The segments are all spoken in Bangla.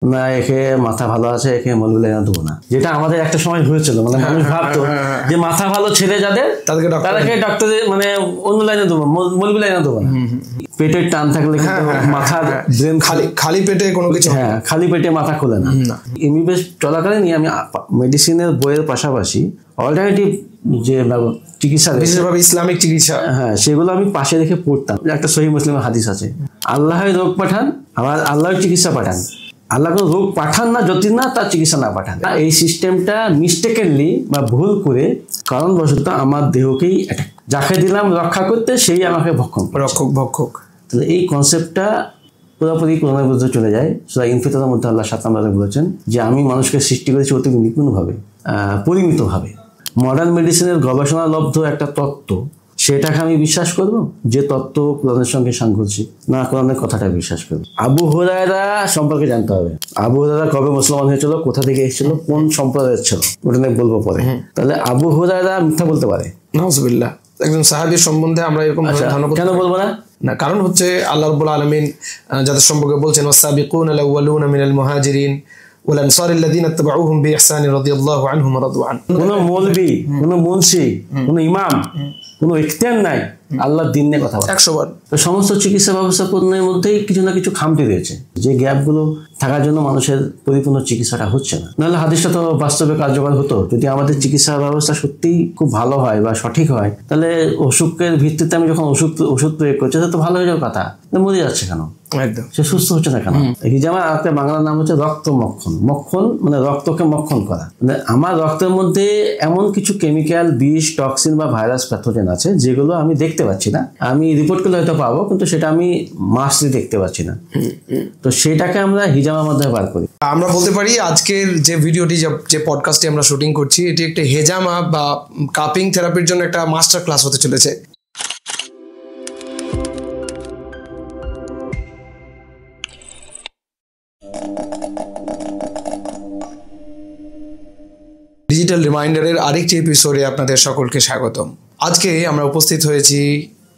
না একে মাথা ভালো আছে একে মলবি লাইনে দেবো না, যেটা আমাদের একটা সময় হয়েছিল, মানে মানুষ ভাবতো যে মাথা ভালো ছেলে যাদের তাদেরকে ডাক্তারের মানে অন্য লাইনে দেবো, মলবি লাইনে দেবো না। পেটের টান থাকলে কিন্তু মাথার ব্রেন খালি পেটে কোনো কিছু, হ্যাঁ খালি পেটে মাথা খোলে না। এমবিবিএস চলাকালীন আমি মেডিসিনের বইয়ের পাশাপাশি অল্টারনেটিভ যে চিকিৎসা, বিশেষভাবে ইসলামিক চিকিৎসা, হ্যাঁ সেগুলো আমি পাশে রেখে পড়তাম। একটা সহিহ মুসলিমের হাদিস আছে, আল্লাহর রোগ পাঠান আবার আল্লাহর চিকিৎসা পাঠান, আল্লাহ কোনো রোগ পাঠান না যদি না তার চিকিৎসা না পাঠান। এই সিস্টেমটা মিস্টেকেনলি বা ভুল করে কারণবশত আমার দেহকেই যাকে দিলাম রক্ষা করতে সেই আমাকে ভক্ষক। তাহলে এই কনসেপ্টটা পুরোপুরি কোরআনের মধ্যে চলে যায়। সূরা ইনফিতারের মধ্যে আল্লাহ 7 নম্বরে বলেছেন যে আমি মানুষকে সৃষ্টি করেছি অতি নিপুণভাবে, পরিমিতভাবে। মডার্ন মেডিসিনের গবেষণালব্ধ একটা তত্ত্ব, সেটাকে আমি বিশ্বাস করব যে তত্ত্ব কোরআনের সঙ্গে সাংঘর্ষিক না, কোরআনের কথাটা বিশ্বাস করব। আবু হুরায়রা সম্পর্কে জানতে হবে, আবু হুরায়রা কবে মুসলমান হয়েছিল, কোথা থেকে এসেছিল, কোন সম্প্রদায়ের ছিল, ওটা নিয়ে বলবো পরে। তাহলে আবু হুরায়রা মিথ্যা বলতে পারে? নাউজুবিল্লাহ। একজন সাহাবীর সম্বন্ধে আমরা এরকম কেন বলবো না? কারণ হচ্ছে আল্লাহ রাব্বুল আলামিন যাদের সম্পর্কে বলছেন ওয়াসাবিকুনাল আউয়ালুনা মিনাল মুহাজিরিন ওয়াল আনসারিল্লাযিনা ইত্তাবাউহুম বিইহসান রাদিয়াল্লাহু আনহুম ওয়া রাদু আন। কোন মৌলবি, কোন মুন্সি, কোন ইমাম, কোন ইখতিয়ার নাই আল্লাহর দ্বীন নিয়ে কথা বলে 100 বার। তো সমস্ত চিকিৎসা ব্যবস্থাপনার মধ্যেই কিছু না কিছু খামতি রয়েছে, যে গ্যাপগুলো থাকার জন্য মানুষের পরিপূর্ণ চিকিৎসাটা হচ্ছে না। নাহলে হাদিসটা তো বাস্তবে কার্যকর হতো। যদি আমাদের চিকিৎসা ব্যবস্থা সত্যিই খুব ভালো হয় বা সঠিক হয়, তাহলে অসুখের ভিত্তিতে আমি যখন ওষুধ প্রয়োগ করছি তো ভালো হয়ে যাওয়ার কথা, মরে যাচ্ছে কেন? একদম সে সুস্থ হচ্ছে না কেন? হিজামা একটা বাংলা নাম হচ্ছে রক্ত মক্ষণ। মক্ষণ মানে রক্তকে মক্ষণ করা, মানে আমার রক্তের মধ্যে এমন কিছু কেমিক্যাল, বিষ, টক্সিন বা ভাইরাস, প্যাথোজেন আছে যেগুলো আমি দেখতে পাচ্ছি না, আমি রিপোর্ট করলে হয়তো পাবো, কিন্তু সেটা আমি মাসলি দেখতে পাচ্ছি না। তো সেটাকে আমরা হিজামার মাধ্যমে বার করি। আমরা বলতে পারি আজকের যে ভিডিওটি, যে পডকাস্টটি আমরা শুটিং করছি, এটি একটা হেজামা বা কাপিং থেরাপির জন্য একটা মাস্টার ক্লাস হতে চলেছে। ডিজিটাল রিমাইন্ডারের আরেকটি এপিসোডে আপনাদের সকলকে স্বাগতম। আজকে আমরা উপস্থিত হয়েছি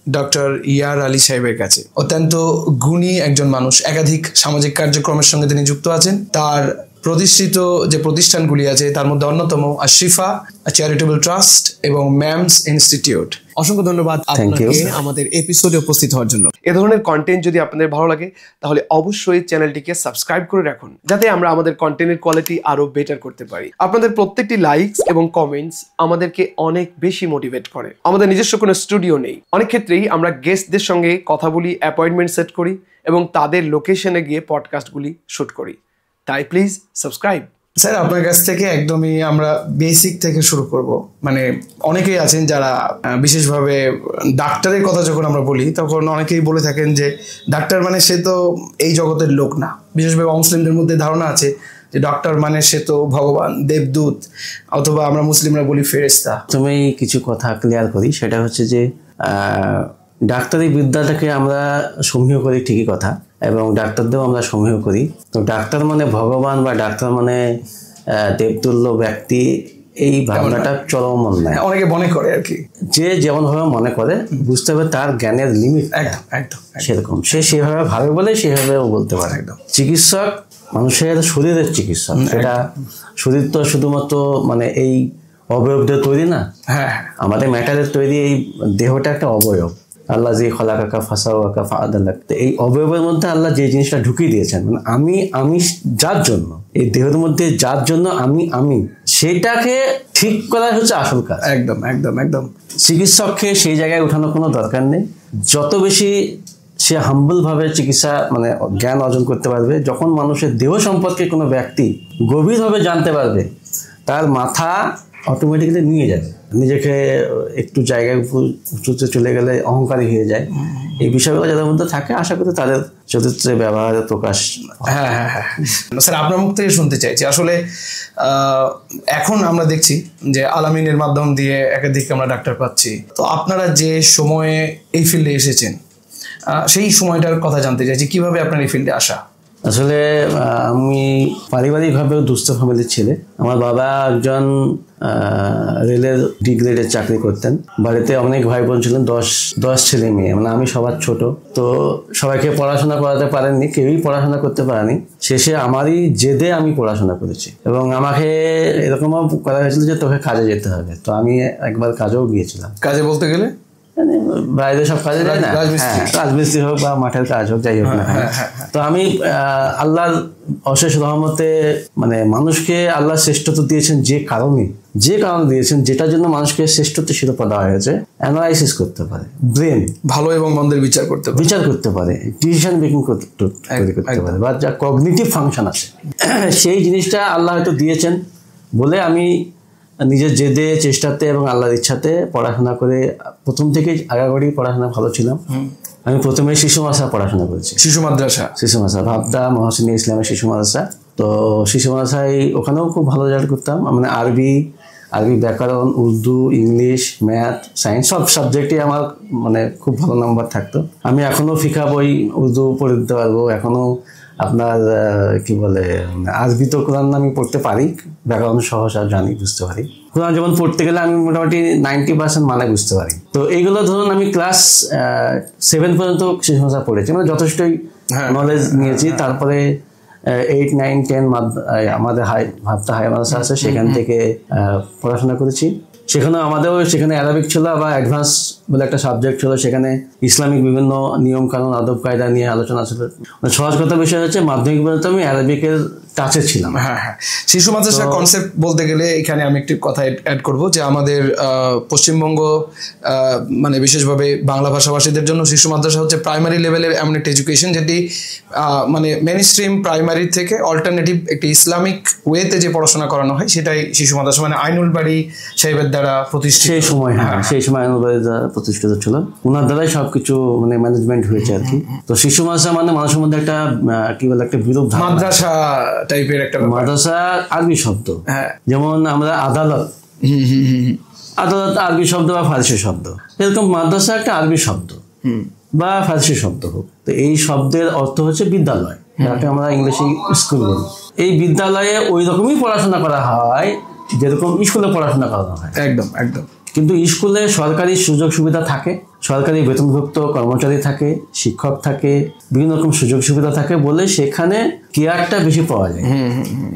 ডক্টর ইয়ার আলী সাহেবের কাছে। অত্যন্ত গুণী একজন মানুষ, একাধিক সামাজিক কার্যক্রমের সঙ্গে তিনি যুক্ত আছেন। তার প্রতিষ্ঠিত যে প্রতিষ্ঠানগুলি আছে তার মধ্যে অন্যতম আশিফা চ্যারিটেবল ট্রাস্ট এবং ম্যামস ইনস্টিটিউট। অসংখ্য ধন্যবাদ আপনাকে আমাদের এপিসোডে উপস্থিত হওয়ার জন্য। এ ধরনের কন্টেন্ট যদি আপনাদের ভালো লাগে তাহলে অবশ্যই চ্যানেলটিকে সাবস্ক্রাইব করে রাখুন, যাতে আমরা আমাদের কন্টেন্টের কোয়ালিটি আরো বেটার করতে পারি। আপনাদের প্রত্যেকটি লাইকস এবং কমেন্টস আমাদেরকে অনেক বেশি মোটিভেট করে। আমাদের নিজস্ব কোনো স্টুডিও নেই, অনেক ক্ষেত্রেই আমরা গেস্টদের সঙ্গে কথা বলি, অ্যাপয়েন্টমেন্ট সেট করি এবং তাদের লোকেশনে গিয়ে পডকাস্টগুলি শুট করি। তাই প্লিজ সাবস্ক্রাইব। স্যার, আপনার কাছ থেকে একদমই আমরা বেসিক থেকে শুরু করব। মানে অনেকেই আছেন যারা বিশেষভাবে ডাক্তারের কথা যখন আমরা বলি তখন অনেকেই বলে থাকেন যে ডাক্তার মানে সে তো এই জগতের লোক না। বিশেষভাবে মুসলিমদের মধ্যে ধারণা আছে যে ডক্টর মানে সে তো ভগবান, দেবদূত, অথবা আমরা মুসলিমরা বলি ফেরেশতা। তুমি কিছু কথা ক্লিয়ার করি, সেটা হচ্ছে যে ডাক্তারি বিদ্যাটাকে আমরা সমীহ করি ঠিকই কথা, এবং ডাক্তারদেরও আমরা সমীহ করি। তো ডাক্তার মানে ভগবান বা ডাক্তার মানে দেবতুল্য ব্যক্তি, এই ভাবনাটা চরম অন্যায়। অনেকে মনে করে আর কি, যে যেমন ভাবে মনে করে বুঝতে হবে তার জ্ঞানের লিমিট একদম সেরকম, সে সেভাবে ভাবে বলে সেভাবেও বলতে পারে। একদম চিকিৎসক মানুষের শরীরের চিকিৎসক, সেটা শরীর তো শুধুমাত্র মানে এই অবয়বদের তৈরি না, হ্যাঁ আমাদের ম্যাটারের তৈরি। এই দেহটা একটা অবয়ব, আল্লাহ যে খলাকাকা ফাসাওয়াকা ফাআদাল্লাহ, এই অবয়বের মধ্যে আল্লাহ যে জিনিসটা ঢুকিয়ে দিয়েছেন, মানে আমি যার জন্য, এই দেহের মধ্যে যার জন্য আমি সেটাকে ঠিক করা হচ্ছে আসল কাজ। একদম একদম একদম চিকিৎসককে সেই জায়গায় ওঠানোর কোনো দরকার নেই। যত বেশি সে হাম্বল ভাবে চিকিৎসা মানে জ্ঞান অর্জন করতে পারবে, যখন মানুষের দেহ সম্পর্কে কোনো ব্যক্তি গভীরভাবে জানতে পারবে, তার মাথা অটোমেটিক্যালি নিয়ে যাবে। নিজেকে একটু জায়গায় উঁচুতে চলে গেলে অহংকারী হয়ে যায়। এই বিষয়গুলো যাদের মধ্যে থাকে, আশা করি তাদের চরিত্রে ব্যবহারের প্রকাশ। হ্যাঁ হ্যাঁ হ্যাঁ স্যার, আপনার মুখ থেকে শুনতে চাইছি আসলে এখন আমরা দেখছি যে আলামিনের মাধ্যম দিয়ে একাধিক আমরা ডাক্তার পাচ্ছি। তো আপনারা যে সময়ে এই ফিল্ডে এসেছেন সেই সময়টার কথা জানতে চাইছি, কিভাবে আপনার এই ফিল্ডে আসা? আসলে আমি পারিবারিকভাবেও দুস্থ ফ্যামিলির ছেলে। আমার বাবা একজন রেলের ডি গ্রেডের চাকরি করতেন। বাড়িতে অনেক ভাই বোন ছিলেন, 10 ছেলে মেয়ে, মানে আমি সবার ছোট। তো সবাইকে পড়াশোনা করাতে পারেননি, কেউই পড়াশোনা করতে পারেনি। শেষে আমারই জেদে আমি পড়াশোনা করেছি এবং আমাকে এরকমও করা হয়েছিল যে তোকে কাজে যেতে হবে। তো আমি একবার কাজেও গিয়েছিলাম। কাজে বলতে গেলে বাইরে সব কাজে যায় না, রাজমিস্ত্রি হোক বা মাঠের কাজ হোক, যাই হোক না। তো আমি আল্লাহর অশেষ রহমতে, মানে মানুষকে আল্লাহ শ্রেষ্ঠত্ব দিয়েছেন যে কারণে দিয়েছেন, যেটার জন্য মানুষকে শ্রেষ্ঠত্ব শিরোপা দেওয়া হয়েছে, অ্যানালাইসিস করতে পারে, ব্রেন ভালো এবং মন্দের বিচার করতে পারে, ডিসিশন মেকিং করতে পারে, বা যা কগনিটিভ ফাংশন আছে সেই জিনিসটা আল্লাহ হয়তো দিয়েছেন বলে আমি নিজের জেদে, চেষ্টাতে এবং আল্লাহর ইচ্ছাতে পড়াশোনা করে প্রথম থেকেই আগাগোড়ি পড়াশোনা ভালো ছিলাম। আমি প্রথমে শিশু মাদ্রাসা পড়াশোনা করেছি। শিশু মাদ্রাসা ভাবতা মহসিনী ইসলামের শিশু মাদ্রাসা। তো শিশু মাদ্রাসায় ওখানেও খুব ভালো রেজাল্ট করতাম। মানে আরবি ব্যাকরণ, উর্দু, ইংলিশ, ম্যাথ, সায়েন্স সব সাবজেক্টে আমার মানে খুব ভালো নাম্বার থাকতো। আমি এখনো ফিকা বই উর্দু পড়ে দিতে পারবো, এখনো আপনার কি বলে আরবি তো কোরআন আমি পড়তে পারি, ব্যাকরণ সহসা জানি, বুঝতে পারি। কোরআন যেমন পড়তে গেলে আমি মোটামুটি 90% মানে বুঝতে পারি। তো এইগুলো ধরুন আমি ক্লাস 7 পর্যন্ত শিশু মাদ্রাসা পড়েছি, মানে যথেষ্টই নলেজ নিয়েছি। তারপরে 8, 9, 10 আমাদের ভাবতা হাই মাদ্রাসা আছে, সেখান থেকে পড়াশোনা করেছি। সেখানে অ্যারাবিক ছিল, আবার অ্যাডভান্স বলে একটা সাবজেক্ট ছিল, সেখানে ইসলামিক বিভিন্ন নিয়ম কানুন, আদব কায়দা নিয়ে আলোচনা ছিল। মানে সহজ কথা বিষয় হচ্ছে মাধ্যমিক পর্যন্ত আমি অ্যারাবিকের টাচে ছিলাম। শিশু মাদ্রাসার কনসেপ্ট বলতে গেলে এখানে আমি একটি কথা অ্যাড করব যে আমাদের পশ্চিমবঙ্গ মানে বিশেষভাবে বাংলা ভাষাভাষীদের জন্য শিশু মাদ্রাসা হচ্ছে প্রাইমারি লেভেলের এমন একটা এডুকেশন যেটি মানে মেইন স্ট্রিম প্রাইমারি থেকে অল্টারনেটিভ একটি ইসলামিক ওয়েতে যে পড়াশোনা করানো হয় সেটাই শিশু মাদ্রাসা। মানে আইনুল বাড়ি সাহেবের দ্বারা প্রতিষ্ঠিত সেই সময় আইনুল বাড়ি দ্বারা প্রতিষ্ঠিত ছিল, ওনার দ্বারাই সবকিছু মানে ম্যানেজমেন্ট হয়েছে আর কি। তো শিশু মাদ্রাসা মানে মানুষের মধ্যে একটা কি বলে একটা বিরূপ মাদ্রাসা টাইপের একটা মাদ্রাসা আরবি শব্দ, যেমন আমরা আদালত আরবি শব্দ বা ফার্সি শব্দ, এরকম মাদ্রাসা একটা আরবি শব্দ বা ফার্সি শব্দ হোক। তো এই শব্দের অর্থ হচ্ছে বিদ্যালয়, যাকে আমরা ইংলিশে স্কুল বলি। এই বিদ্যালয়ে ওই রকমই পড়াশোনা করা হয় যেরকম স্কুলে পড়াশোনা করানো হয়। একদম। কিন্তু স্কুলে সরকারি সুযোগ সুবিধা থাকে, সরকারি বেতনভুক্ত কর্মচারী থাকে, শিক্ষক থাকে, বিভিন্ন রকম সুযোগ সুবিধা থাকে বলে সেখানে কেয়ারটা বেশি পাওয়া যায়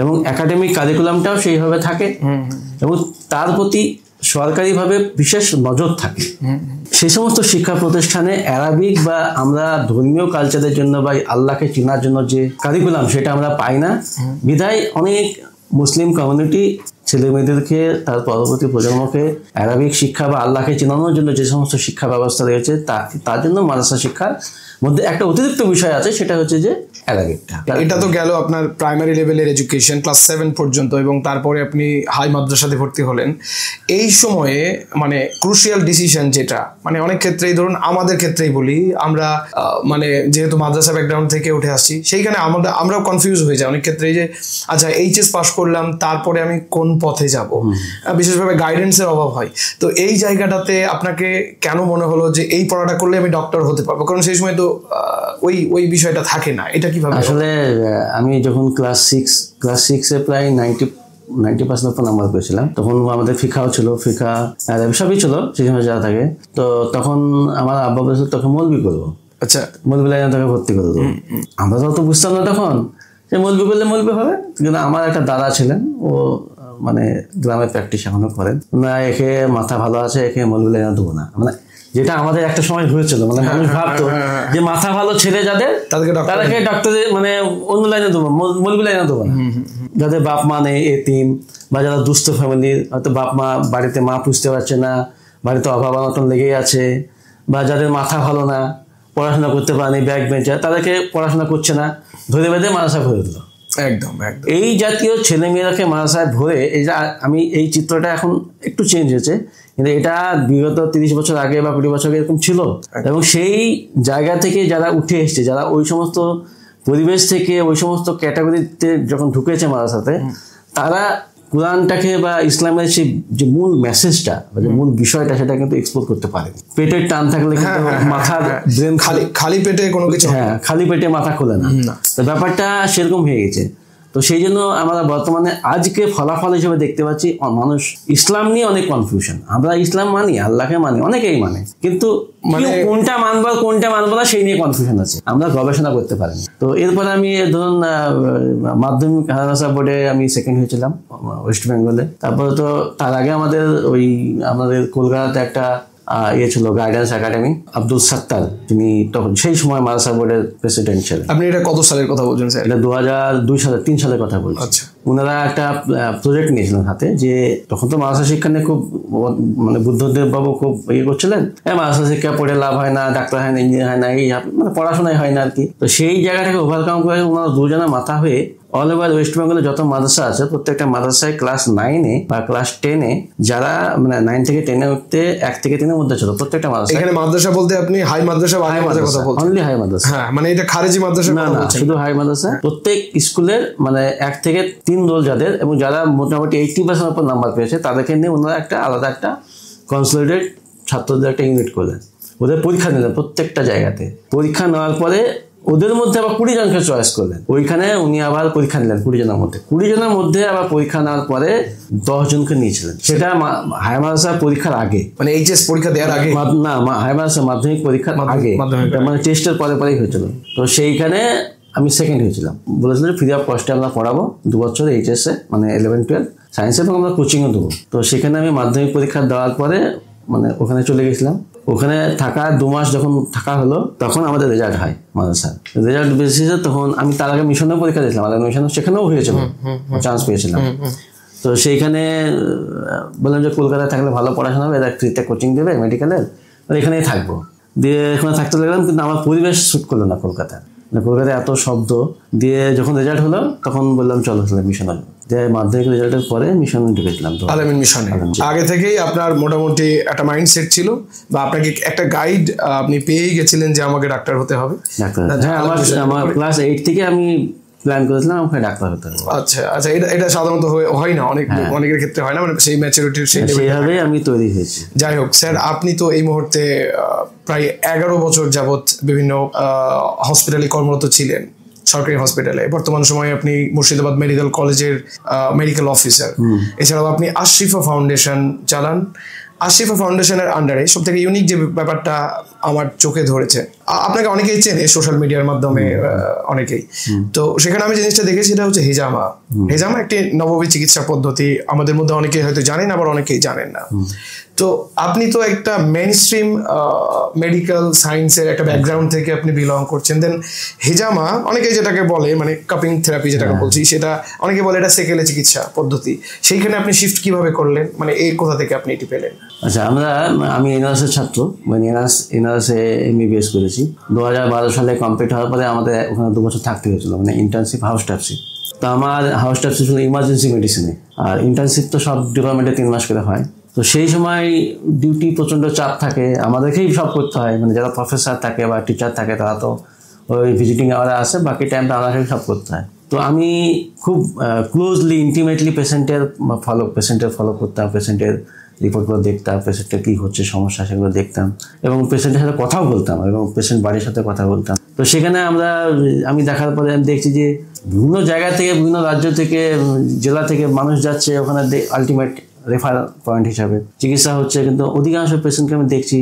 এবং একাডেমিক কারিকুলামটাও সেইভাবে থাকে এবং তার প্রতি সরকারিভাবে বিশেষ নজর থাকে। সেই সমস্ত শিক্ষা প্রতিষ্ঠানে অ্যারাবিক বা আমরা ধর্মীয় কালচারের জন্য বা আল্লাহকে চেনার জন্য যে কারিকুলাম সেটা আমরা পাই না। বিধায় অনেক মুসলিম কমিউনিটি ছেলে মেয়েদেরকে, তার পরবর্তী প্রজন্মকে অ্যারাবিক শিক্ষা বা আল্লাহকে চেনানোর জন্য যে সমস্ত শিক্ষা ব্যবস্থা রয়েছে তার জন্য মাদ্রাসা শিক্ষার মধ্যে একটা অতিরিক্ত বিষয় আছে, সেটা হচ্ছে যে অ্যারাবিকটা। এটা তো গেল আপনার প্রাইমারি লেভেলের এডুকেশন ক্লাস 7 পর্যন্ত, এবং তারপরে আপনি হাই মাদ্রাসাতে ভর্তি হলেন। এই সময়ে মানে ক্রুশিয়াল ডিসিশন যেটা মানে অনেক ক্ষেত্রেই, ধরুন আমাদের ক্ষেত্রেই বলি, আমরা মানে যেহেতু মাদ্রাসা ব্যাকগ্রাউন্ড থেকে উঠে আসছি, সেইখানে আমরাও কনফিউজ হয়ে যাই অনেক ক্ষেত্রেই যে আচ্ছা এইচএস পাস করলাম, তারপরে আমি কোন পথে যাব, বিশেষভাবে গাইডেন্সের অভাব হয়। তো এই জায়গাটাতে আপনাকে কেন মনে হলো যে এই পড়াটা করলে আমি ডক্টর হতে পারবো? কারণ সেই সময় তো ওই বিষয়টা থাকে না। এটা কিভাবে? আসলে আমি যখন ক্লাস 6 প্রায় 90% নাম্বার পেয়েছিলাম, তখন আমাদের ফিকাও ছিল, ফিকা সবই ছিল সেখানে যারা থাকে। তো তখন আমার আব্বা বলেছিল তোকে মৌলবি করবো। আচ্ছা, মৌলবি লাইনে তোকে ভর্তি করে দেবো। আমরা তো বুঝতাম না তখন যে মৌলবি করলে মৌলবি হবে। কিন্তু আমার একটা দাদা ছিলেন, ও মানে গ্রামে প্র্যাকটিস এখনো করেন, না একে মাথা ভালো আছে, একে মৌলবি লাইনে দেবো না, মানে যেটা আমাদের একটা সময় হয়েছিল। মানে মানুষ ভাবতো যে মাথা ভালো ছেলে যাদের তাদেরকে ডক্টরের মানে অন্য লাইনে দেবো, মৌলবি লাইনে দেবো না। যাদের বাপ মা নেই, এতিম, বা যারা দুস্থ ফ্যামিলির, হয়তো বাপ মা বাড়িতে মা পুষতে পারছে না, বাড়িতে অভাব অনটন লেগেই আছে, বা যাদের মাথা ভালো না, পড়াশোনা করতে পারেনি, ব্যাক বেঞ্চার, তাদেরকে পড়াশোনা করছে না, ধরে বেঁধে মাদ্রাসা ভরে দিল। একদম। এই জাতীয় ছেলে মেয়েরাকে মাদ্রাসায় ভরে, আমি এই চিত্রটা এখন একটু চেঞ্জ হয়েছে, কিন্তু এটা বিগত 30 বছর আগে বা 20 বছর আগে এরকম ছিল। এবং সেই জায়গা থেকে যারা উঠে এসছে, যারা ওই সমস্ত পরিবেশ থেকে ওই সমস্ত ক্যাটাগরিতে যখন ঢুকেছে মাদ্রাসাতে, তারা কোরআনটাকে বা ইসলামের সেই যে মূল মেসেজটা বা যে মূল বিষয়টা সেটা কিন্তু এক্সপ্লোর করতে পারে। পেটের টান থাকলে কিন্তু মাথার ব্রেন খালি পেটে কোনো কিছু, খালি পেটে মাথা খোলে না। তো ব্যাপারটা সেরকম হয়ে গেছে। তো সেই জন্য আমরা বর্তমানে আজকে ফলাফল হিসেবে দেখতে পাচ্ছি মানুষ ইসলাম নিয়ে অনেক কনফিউশন। আমরা ইসলাম মানি, আল্লাহকে মানি, অনেকেই মানে, কিন্তু কোনটা মানবো কোনটা মানবো না সেই নিয়ে কনফিউশন আছে, আমরা গবেষণা করতে পারিনি। তো এরপরে আমি ধরুন মাধ্যমিক মাদ্রাসা বোর্ডে আমি সেকেন্ড হয়েছিলাম ওয়েস্ট বেঙ্গলে। তারপরে তো তার আগে আমাদের কলকাতাতে একটা ইয়ে ছিল গাইডেন্স একাডেমি, আব্দুল সাত্তার, তিনি তখন সেই সময় মাদ্রাসা বোর্ডের প্রেসিডেন্ট ছিলেন। আপনি এটা কত সালের কথা বলছেন স্যার? এটা 2003 সালের কথা বলছি। আচ্ছা। ওনারা একটা প্রজেক্ট নিয়েছিলেন হাতে, যে তখন তো মাদ্রাসা শিক্ষা নিয়ে খুব মানে বুদ্ধদেব বাবু খুব ইয়ে করছিলেন, মাদ্রাসা শিক্ষা পড়ে লাভ হয় না, ডাক্তার হয় না, ইঞ্জিনিয়ার হয় না, এই মানে পড়াশোনাই হয় না আর কি। তো সেই জায়গাটাকে ওভারকাম করে ওনারা দুজনের মাথা হয়ে অল ওভার ওয়েস্ট বেঙ্গলে যত মাদ্রাসা আছে প্রত্যেকটা মাদ্রাসায় ক্লাস 9-এ বা ক্লাস 10-এ যারা মানে 9 থেকে 10-এ উঠতে 1 থেকে 3-এর মধ্যে ছিল প্রত্যেকটা মাদ্রাসা। এখানে মাদ্রাসা বলতে আপনি হাই মাদ্রাসা বা হাই মাদ্রাসা কথা বলছেন? অনলি হাই মাদ্রাসা। হ্যাঁ, মানে এটা খারেজি মাদ্রাসা না, শুধু হাই মাদ্রাসা। প্রত্যেক স্কুলের মানে 1 থেকে 3 রোল যাদের এবং যারা মোটামুটি 80% উপর নাম্বার পেয়েছে তাদেরকে নিয়ে ওনারা একটা আলাদা একটা কনসলিডেটেড ছাত্রদের একটা ইউনিট করলেন। ওদের পরীক্ষা নিলেন প্রত্যেকটা জায়গাতে। পরীক্ষা নেওয়ার পরে ওদের মধ্যে আবার 20 জনকে চয়েস করলেন। ওইখানে উনি আবার পরীক্ষা নিলেন 20 জনের মধ্যে আবার পরীক্ষা নেওয়ার পরে 10 জনকে নিয়েছিলেন। সেটা হাই মাদ্রাসা পরীক্ষার আগে, মানে এইচএস পরীক্ষা দেওয়ার আগে না, হাই মাদ্রাসা মাধ্যমিক পরীক্ষার আগে, মানে টেস্টের পরেই হয়েছিল। তো সেইখানে আমি সেকেন্ড হয়েছিলাম। বলেছিল ফ্রি অফ কস্টে আমরা পড়াবো 2 বছর এইচএসে, মানে 11-12 সায়েন্সে, এবং আমরা কোচিংও দেবো। তো সেখানে আমি মাধ্যমিক পরীক্ষা দেওয়ার পরে মানে ওখানে চলে গেছিলাম। ওখানে থাকা 2 মাস যখন থাকা হলো তখন আমাদের রেজাল্ট হয় মাদ্রাসার। রেজাল্ট বেসিসে তখন আমি তার আগে মিশনের পরীক্ষা দিয়েছিলাম, মিশনে সেখানেও হয়েছিল, চান্স পেয়েছিলাম। তো সেইখানে বললাম যে কলকাতায় থাকলে ভালো পড়াশোনা হবে, এরা ফ্রিতে কোচিং দেবে মেডিকেলের, এখানেই থাকবো। দিয়ে এখানে থাকতে লাগলাম, কিন্তু আমার পরিবেশ শ্যুট করলো না কলকাতায় এত শব্দ। দিয়ে যখন রেজাল্ট হলো তখন বললাম চলো মিশনে। যে মাধ্যমিক রেজাল্টের পরে মিশনে ঢুকেছিলাম। তো আলামিন মিশনে আগে থেকেই আপনার মোটামুটি একটা মাইন্ডসেট ছিল, বা আপনাকে একটা গাইড আপনি পেয়েই গেছিলেন যে আমাকে ডাক্তার হতে হবে? হ্যাঁ, আমার ক্লাস 8 থেকে আমি প্ল্যান করেছিলাম ওখানে ডাক্তার হতে হবে। আচ্ছা, এটা সাধারণত হয় না, অনেকের ক্ষেত্রে হয় না, মানে সেই ম্যাচুরিটির সেইভাবে আমি তৈরি হয়েছি। যাই হোক স্যার, আপনি তো এই মুহূর্তে প্রায় 11 বছর যাবৎ বিভিন্ন হসপিটালে কর্মরত ছিলেন, সরকারি হসপিটালে। বর্তমান সময়ে আপনি মুর্শিদাবাদ মেডিকেল কলেজের মেডিকেল অফিসার। এছাড়াও আপনি আশরিফা ফাউন্ডেশন চালান। আশরিফা ফাউন্ডেশনের আন্ডারে সব থেকে ইউনিক যে ব্যাপারটা আমার চোখে ধরেছে, আপনাকে অনেকেই চেনে সোশ্যাল মিডিয়ার মাধ্যমে, অনেকেই। তো সেখানে আমি জিনিসটা দেখেছি, সেটা হচ্ছে হেজামা। হেজামা একটি নববী চিকিৎসা পদ্ধতি, আমাদের মধ্যে অনেকেই হয়তো জানেন, আবার অনেকেই জানেন না। তো আপনি তো একটা মেইন স্ট্রিম মেডিকেল সায়েন্সের একটা ব্যাকগ্রাউন্ড থেকে আপনি বিলং করছেন। দেন হেজামা অনেকেই যেটাকে বলে মানে কাপিং থেরাপি যেটাকে বলছি, সেটা অনেকে বলে এটা সেকেলে চিকিৎসা পদ্ধতি। সেইখানে আপনি শিফট কিভাবে করলেন, মানে এই কোথা থেকে আপনি এটি পেলেন? আচ্ছা, আমি এনআরএসের ছাত্র, মানে এনআরএসে এমবিবিএস করেছি। 2012 সালে কমপ্লিট হওয়ার পরে আমাদের ওখানে 2 বছর থাকতে হয়েছিল, মানে ইন্টার্নশিপ, হাউস টাফশিপ। তো আমার হাউস টাফশিপ ছিল ইমার্জেন্সি মেডিসিনে, আর ইন্টার্নশিপ তো সব ডিপার্টমেন্টে 3 মাস করে হয়। তো সেই সময় ডিউটি প্রচণ্ড চাপ থাকে, আমাদেরকেই সব করতে হয়, মানে যারা প্রফেসর থাকে বা টিচার থাকে তারা তো ওই ভিজিটিং আওয়ারে আসে, বাকি টাইমটা আমাদেরকেই সব করতে হয়। তো আমি খুব ক্লোজলি ইন্টিমেটলি পেশেন্টের ফলো করতাম, পেশেন্টের রিপোর্টগুলো দেখতাম, পেশেন্টের কী হচ্ছে সমস্যা সেগুলো দেখতাম, এবং পেশেন্টের সাথে কথাও বলতাম, এবং পেশেন্ট বাড়ির সাথে কথা বলতাম। তো সেখানে আমি দেখার পরে আমি দেখছি যে বিভিন্ন জায়গা থেকে, বিভিন্ন রাজ্য থেকে, জেলা থেকে মানুষ যাচ্ছে ওখানে, আলটিমেট রেফার পয়েন্ট হিসাবে চিকিৎসা হচ্ছে। কিন্তু অধিকাংশ পেশেন্টকে আমি দেখছি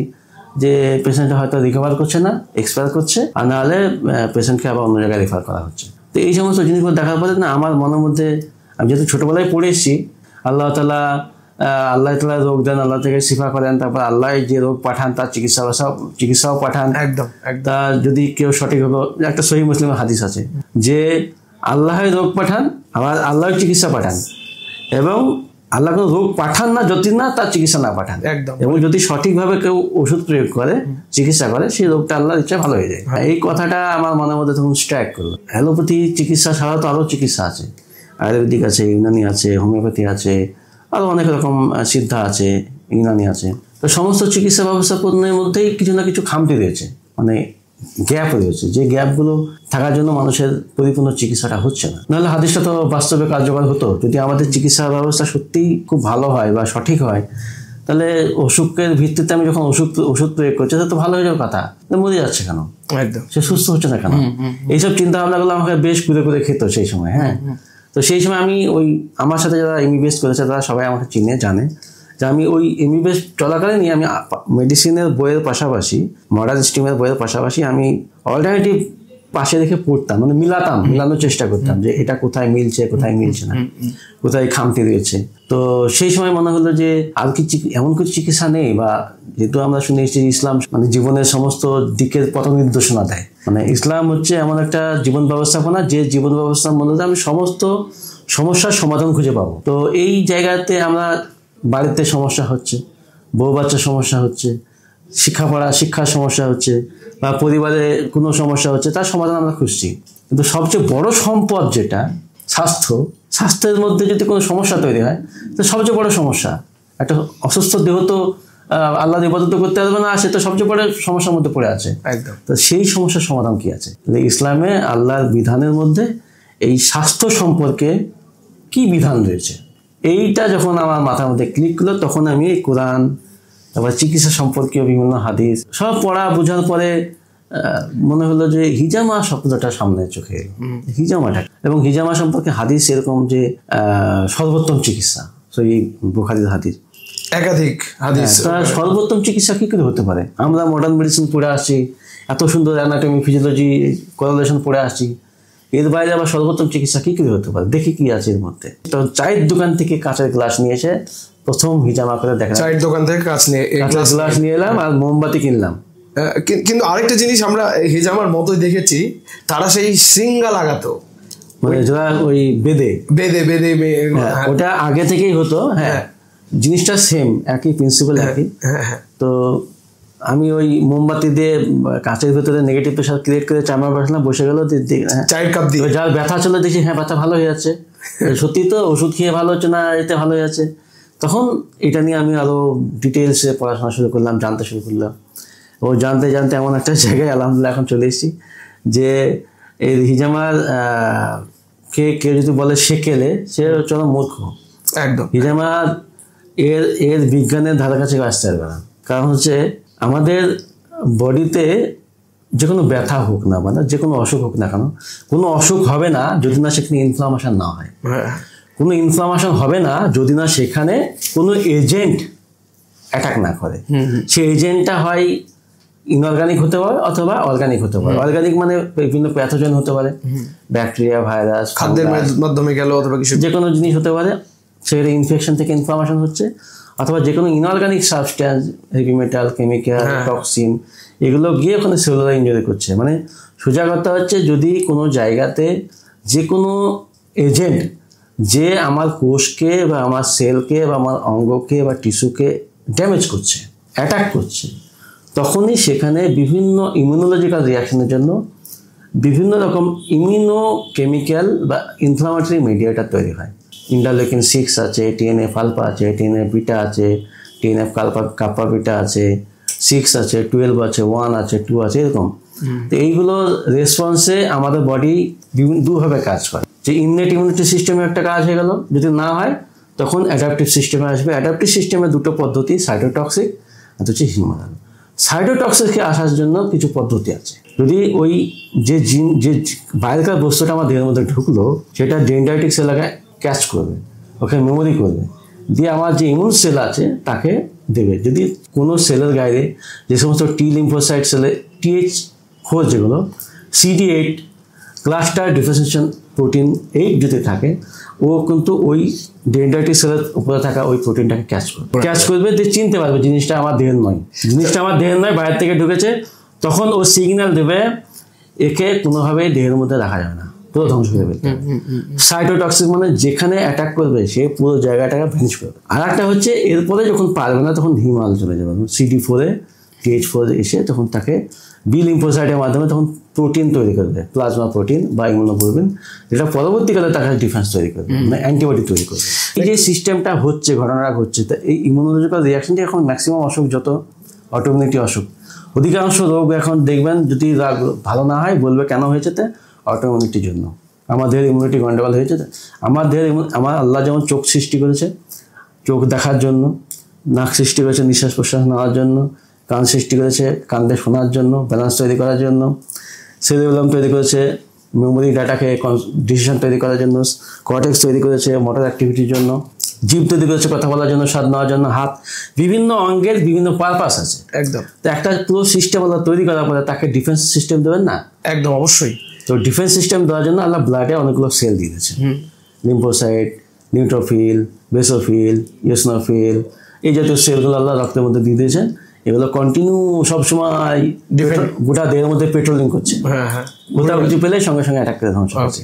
যে পেশেন্টটা হয়তো রিকভার করছে না, এক্সপায়ার করছে, আর নাহলে পেশেন্টকে আবার অন্য জায়গায় রেফার করা হচ্ছে। তো এই সমস্ত জিনিসগুলো দেখার পরে না আমার মনের মধ্যে, আমি যেহেতু ছোটোবেলায় পড়ে এসেছি, আল্লাহ তাআলা রোগ দেন, আল্লাহ থেকে শিফা করেন, তারপর আল্লাহ যে রোগ পাঠান তার চিকিৎসাও পাঠান। একদম। তা যদি কেউ সঠিকভাবে, একটা সহিহ মুসলিমের হাদিস আছে যে আল্লাহ রোগ পাঠান, আবার আল্লাহ চিকিৎসা পাঠান, এবং আল্লাহ কোনো রোগ পাঠান না যদি না তার চিকিৎসা না পাঠান। একদম। এবং যদি সঠিকভাবে কেউ ওষুধ প্রয়োগ করে, চিকিৎসা করে, সেই রোগটা আল্লাহর ইচ্ছা ভালো হয়ে যায়। এই কথাটা আমার মনের মধ্যে তখন স্ট্রাইক করলো। অ্যালোপ্যাথি চিকিৎসা ছাড়াও তো আরও চিকিৎসা আছে, আয়ুর্বেদিক আছে, ইউনানি আছে, হোমিওপ্যাথি আছে, আরও অনেক রকম সিদ্ধা আছে, ইউনানি আছে। তো সমস্ত চিকিৎসা ব্যবস্থাপনার মধ্যেই কিছু না কিছু খামতি রয়েছে, মানে গ্যাপ রয়েছে, যে গ্যাপগুলো থাকার জন্য মানুষের পরিপূর্ণ চিকিৎসাটা হচ্ছে না। নাহলে হাদিসটা তো বাস্তবে কার্যকর হতো। যদি আমাদের চিকিৎসা ব্যবস্থা সত্যিই খুব ভালো হয় বা সঠিক হয়, তাহলে অসুখের ভিত্তিতে আমি যখন ওষুধ প্রয়োগ করছি তো ভালো হয়ে যাওয়ার কথা, মরে যাচ্ছে কেন, একদম, সে সুস্থ হচ্ছে না কেন, এইসব চিন্তা ভাবনাগুলো আমাকে বেশ ঘুরে ঘুরে খেত সেই সময়। হ্যাঁ, তো সেই সময় আমি ওই আমার সাথে যারা এমবিবিএস করেছে তারা সবাই আমাকে চিনে জানে যে আমি ওই এমবিবিএস চলাকালীনই আমি মেডিসিনের বইয়ের পাশাপাশি মডার্ন স্ট্রিমের বইয়ের পাশাপাশি আমি অল্টারনেটিভ পাশে রেখে পড়তাম, মানে মিলানোর চেষ্টা করতাম যে এটা কোথায় মিলছে কোথায় মিলছে না, কোথায় খামতি রয়েছে। তো সেই সময় মনে হলো যে আর কি এমন কিছু চিকিৎসা নেই, বা যেহেতু আমরা শুনে এসেছি ইসলাম মানে জীবনের সমস্ত দিকের পথ নির্দেশনা দেয়, মানে ইসলাম হচ্ছে এমন একটা জীবন ব্যবস্থাপনা যে জীবন ব্যবস্থার মধ্যে আমি সমস্ত সমস্যার সমাধান খুঁজে পাবো। তো এই জায়গাতে আমরা বাড়িতে সমস্যা হচ্ছে, বউ বাচ্চার সমস্যা হচ্ছে, শিক্ষার সমস্যা হচ্ছে, বা পরিবারে কোনো সমস্যা হচ্ছে, তার সমাধান আমরা খুঁজছি। কিন্তু সবচেয়ে বড় সম্পদ যেটা স্বাস্থ্যের মধ্যে যদি কোনো সমস্যা তৈরি হয় তো সবচেয়ে বড় সমস্যা, একটা অসুস্থ দেহ তো আল্লাহর ইবাদত করতে পারবে না, সে তো সবচেয়ে বড় সমস্যার মধ্যে পড়ে আছে। একদম। তো সেই সমস্যার সমাধান কি আছে? ইসলামে আল্লাহর বিধানের মধ্যে এই স্বাস্থ্য সম্পর্কে কি বিধান রয়েছে, এইটা যখন আমার মাথার মধ্যে ক্লিক করলো তখন আমি এই কোরআন, তারপর চিকিৎসা সম্পর্কীয় বিভিন্ন হাদিস সব পড়া বোঝার পরে মনে হলো যে হিজামা শব্দটা সামনে চোখে হিজামাটা, এবং হিজামা সম্পর্কে হাদিস এরকম যে সর্বোত্তম চিকিৎসা, সেই বুখারীর হাদিস একাধিক হাদিস, সর্বোত্তম চিকিৎসা কি করে হতে পারে? আমরা মডার্ন মেডিসিন পড়ে আসছি, এত সুন্দর অ্যানাটমি ফিজিওলজি কোরিলেশন পড়ে আসছি, এর বাইরে আবার সর্বোত্তম চিকিৎসা কি করে হতে পারে? দেখি কি আছে এর মধ্যে। তো চায়ের দোকান থেকে কাঁচের গ্লাস নিয়ে এসে প্রথম হিজামা করে দেখা, চায়ের দোকান থেকে কাঁচের গ্লাস নিয়ে এলাম আর মোমবাতি কিনলাম। কিন্তু আরেকটা জিনিস আমরা হিজামার মতোই দেখেছি, তারা সেই শৃঙ্গা লাগাতো, মানে যারা ওই বেদে ওটা আগে থেকেই হতো। হ্যাঁ, জিনিসটা সেম, একই প্রিন্সিপাল একই। তো আমি ওই মোমবাতি দিয়ে কাঁচের ভেতরে নেগেটিভ প্রেশার ক্রিয়েট করে চামড়া বসলাম, বসে গেল, চায়ের কাপ দিয়ে যার ব্যথা চলে দেখি হ্যাঁ ব্যথা ভালো হয়ে যাচ্ছে, সত্যি তো ওষুধ খেয়ে ভালো হচ্ছে না, এতে ভালো হয়ে যাচ্ছে। তখন এটা নিয়ে আমি আরো ডিটেলসে পড়াশোনা শুরু করলাম, জানতে শুরু করলাম। ও জানতে জানতে এমন একটা জায়গায় আলহামদুলিল্লাহ এখন চলে এসেছি যে এই হিজামার কেউ যদি বলে সেকেলে, সে চলো মূর্খ। একদম। হিজামার এর বিজ্ঞানের ধারে কাছে আসতে পারবে না। কারণ হচ্ছে আমাদের বডিতে যে কোনো ব্যথা হোক না, মানে যে কোনো অসুখ হোক না কেন, কোনো অসুখ হবে না যদি না সেখানে ইনফ্লামেশন না হয়। কোনো ইনফ্লামেশন হবে না যদি না সেখানে কোনো এজেন্ট অ্যাটাক না করে। সেই এজেন্টটা হয় ইনঅর্গানিক হতে পারে অথবা অর্গানিক হতে পারে। অর্গানিক মানে বিভিন্ন প্যাথোজেন হতে পারে, ব্যাকটেরিয়া, ভাইরাস, খাদ্যের মাধ্যমে গেল অথবা কিছু যে কোনো জিনিস হতে পারে, সেখানে ইনফেকশন থেকে ইনফ্লামেশন হচ্ছে, অথবা যে কোনো inorganic substance, heavy metal, chemical, toxin, এগুলো গিয়ে ওখানে সেলুলার ইনজুরি করছে। মানে সোজা কথা হচ্ছে যদি কোনো জায়গাতে যে কোনো এজেন্ট যে আমার কোষকে বা আমার সেলকে বা আমার অঙ্গকে বা টিস্যুকে ড্যামেজ করছে, অ্যাটাক করছে, তখনই সেখানে বিভিন্ন ইমিউনোলজিক্যাল রিয়াকশনের জন্য বিভিন্ন রকম ইমিউনোকেমিক্যাল বা ইনফ্লামেটরি মিডিয়েটার তৈরি হয়। ইন্টারলেকিন 6 আছে, TNF আলফা আছে, TNF বিটা আছে, TNF কাপ্পা বিটা আছে, 6 আছে, 12 আছে, 1 আছে, 2 আছে, এরকম। তো এইগুলোর রেসপন্সে আমাদের বডি দুভাবে কাজ করে। যে ইননেট ইমিউনিটি সিস্টেমে একটা কাজ হয়ে গেল, যদি না হয় তখন অ্যাডাপটিভ সিস্টেমে আসবে। অ্যাডাপটিভ সিস্টেমে দুটো পদ্ধতি, সাইটোটক্সিক আর হচ্ছে হিমোরাল। সাইটোটক্সিকে আসার জন্য কিছু পদ্ধতি আছে। যদি ওই যে বাইরেকার বস্তুটা আমার দেহের মধ্যে ঢুকলো সেটা ডেন্ড্রাইটিক সেলকে ক্যাচ করবে, ওকে মেমোরি করবে, দিয়ে আমার যে ইমিউন সেল আছে তাকে দেবে। যদি কোনো সেলের গায়ে যে সমস্ত টি লিম্ফোসাইট সেলে TH4 যেগুলো, CD8 ক্লাস্টার ডিফারেন্সিয়েশন প্রোটিন 8 যদি থাকে, ও কিন্তু ওই ডেন্ড্রাইটিক সেলের উপরে থাকা ওই প্রোটিনটাকে ক্যাচ করবে, দিয়ে চিনতে পারবে জিনিসটা আমার দেহের নয়, বাইরে থেকে ঢুকেছে। তখন ও সিগন্যাল দেবে, একে কোনোভাবেই দেহের মধ্যে রাখা যাবে না, পুরো ধ্বংস করে ফেলতে। সাইটোটক্সিক মানে যেখানে অ্যাটাক করবে সে পুরো জায়গাটাকে ভ্যানিশ করবে। আর একটা হচ্ছে এরপরে যখন পারবে না তখন হিমাল চলে যাবে, CD4 TH4 এসে তখন তাকে বি লিম্ফোসাইটের মাধ্যমে তখন প্রোটিন তৈরি করবে, প্লাজমা প্রোটিন বা ইমিউনোগ্লোবিন, যেটা পরবর্তীকালে তার কাছে ডিফেন্স তৈরি করবে, মানে অ্যান্টিবডি তৈরি করবে। এই যে সিস্টেমটা হচ্ছে, ঘটনাটা ঘটছে, তা এই ইমিউনোলজিক্যাল রিয়াকশনটি এখন ম্যাক্সিমাম অসুখ, যত অটোইমিউনিটি অসুখ, অধিকাংশ রোগ এখন দেখবেন যদি ভালো না হয় বলবে কেন হয়েছে, তা অটোইমিউনিটির জন্য। আমাদের ইমিউনিটি গন্ডগোল হয়েছে। আমার আল্লাহ যেমন চোখ সৃষ্টি করেছে চোখ দেখার জন্য, নাক সৃষ্টি করেছে নিঃশ্বাস প্রশ্বাস নেওয়ার জন্য, কান সৃষ্টি করেছে কান্দে শোনার জন্য, ব্যালেন্স তৈরি করার জন্য, সেরিবেলাম তৈরি করেছে মেমোরি ডাটাকে ডিসিশন তৈরি করার জন্য, কর্টেক্স তৈরি করেছে মোটর অ্যাক্টিভিটির জন্য, জিভ তৈরি করেছে কথা বলার জন্য, স্বাদ নেওয়ার জন্য, হাত, বিভিন্ন অঙ্গের বিভিন্ন পারপাস আছে। একদম। তো একটা পুরো সিস্টেম আল্লাহ তৈরি করার পরে তাকে ডিফেন্স সিস্টেম দেবেন না? একদম, অবশ্যই। তো ডিফেন্স সিস্টেম দেওয়ার জন্য আল্লাহ ব্লাডে অনেকগুলো সেল দিয়ে দিয়েছে, লিম্ফোসাইট, নিউট্রোফিল, বেসোফিল, ইওসিনোফিল, এই জাতীয় সেলগুলো আল্লাহ রক্তের মধ্যে দিয়ে দিয়েছেন। এগুলো কন্টিনিউ সবসময় গোটা দেহের মধ্যে পেট্রোলিং করছে, কোথাও কিছু পেলে সঙ্গে সঙ্গে অ্যাটাক করে ধ্বংস করছে।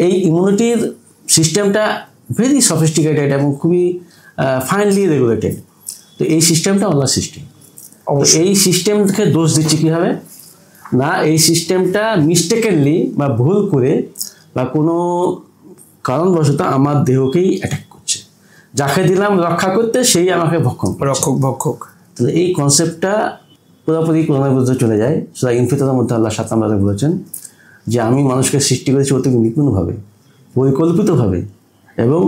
এই ইমিউনিটির সিস্টেমটা ভেরি সফিস্টিকেটেড এবং খুবই ফাইনলি রেগুলেটেড। তো এই সিস্টেমটা আল্লাহ সিস্টেম। এই সিস্টেমকে দোষ দিচ্ছি কীভাবে না, এই সিস্টেমটা মিস্টেকেনলি বা ভুল করে বা কোনো কারণবশত আমার দেহকেই অ্যাটাক করছে। যাকে দিলাম রক্ষা করতে সেই আমাকে ভক্ষণ, ভক্ষক। তো এই কনসেপ্টটা পুরোপুরি কোরআনের মধ্যে চলে যায়। সূরা ইনফিতারের মধ্যে আল্লাহ 7 নম্বরে বলেছেন যে আমি মানুষকে সৃষ্টি করেছি অতি নিপুণভাবে, পরিকল্পিতভাবে এবং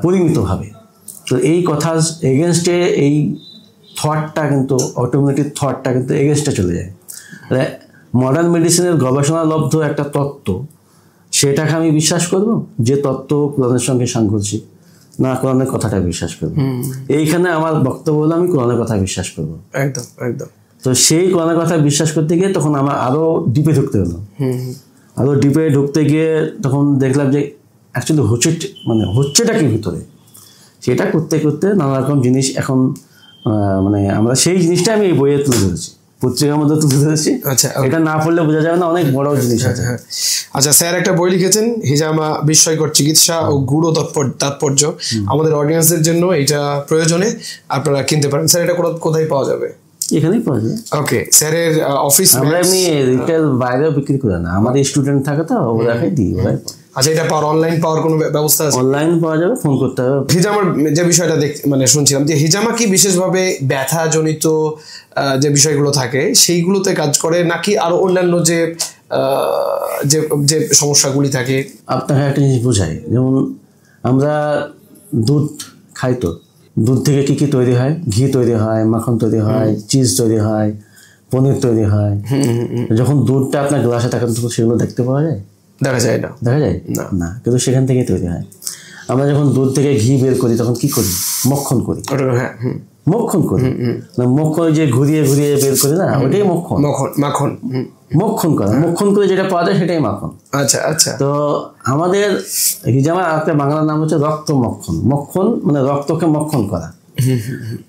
পরিমিতভাবে। তো এই কথার এগেনস্টে এই থটটা কিন্তু, অটোমেটিক থটটা কিন্তু এগেনস্টে চলে যায়। মডার্ন মেডিসিনের গবেষণালব্ধ একটা তত্ত্ব, সেটাকে আমি বিশ্বাস করব যে তত্ত্ব কোরআনের সঙ্গে সাংঘর্ষিক, না কোরআনের কথাটা বিশ্বাস করবো? এইখানে আমার বক্তব্য হলো আমি কোরআনের কথা বিশ্বাস করবো। একদম একদম। তো সেই কোরআনের কথা বিশ্বাস করতে গিয়ে তখন আমার আরো ডিপে ঢুকতে হলো। আরো ডিপে ঢুকতে গিয়ে তখন দেখলাম যে অ্যাকচুয়ালি হচ্ছেটা কি ভিতরে, সেটা করতে করতে নানা রকম জিনিস এখন মানে আমরা সেই জিনিসটা আমি এই বইয়ে তুলে ধরেছি, পত্রিকার মধ্যে তুলে ধরেছি। আচ্ছা, এটা না পড়লে বোঝা যাবে না, অনেক বড় জিনিস আছে। আচ্ছা স্যার, একটা বই লিখেছেন হিজামা বিস্ময়কর চিকিৎসা ও গূঢ় তাৎপর্য। আমাদের অডিয়েন্সদের জন্য এটা প্রয়োজনে, আপনারা কিনতে পারেন। স্যার এটা কোথায় পাওয়া যাবে? এখানেই পাওয়া যায়। ওকে, স্যারের অফিস আমরা এমনি রিটেল বাইরেও বিক্রি করে না, আমাদের স্টুডেন্ট থাকে তো ওরাকে দিই, ওরাই। আচ্ছা, এটা অনলাইন পাওয়ার কোনো ব্যবস্থা আছে? অনলাইন পাওয়া যাবে, ফোন করতে হবে। হিজামার যে বিষয়টা শুনছিলাম যে হিজামা কি বিশেষভাবে ব্যথাজনিত যে বিষয়গুলো থাকে সেইগুলোতে কাজ করে, নাকি আরো অন্যান্য যে যে সমস্যাগুলি থাকে? আপনাকে একটা জিনিস বোঝাই, যেমন আমরা দুধ খাই, তো দুধ থেকে কি কি তৈরি হয়? ঘি তৈরি হয়, মাখন তৈরি হয়, চিজ তৈরি হয়, পনির তৈরি হয়। যখন দুধটা আপনার গ্লাসে থাকে তখন সেগুলো দেখতে পাওয়া যায়? দেখা যায় না। দেখা যায় না, কিন্তু সেখান থেকেই তৈরি হয়। আমরা যখন দুধ থেকে ঘি বের করি তখন কি করি? মক্ষণ করি। মক্ষণ করি, মক্ষণ যে ঘুরিয়ে ঘুরিয়ে বের করি না, ওটাই মক্ষণ। মক্ষণ করা, মক্ষণ করে যেটা পাওয়া যায় সেটাই মাখন। আচ্ছা আচ্ছা। তো আমাদের হিজামার একটা বাংলা নাম হচ্ছে রক্ত মক্ষণ। মক্ষণ মানে রক্তকে মক্ষণ করা।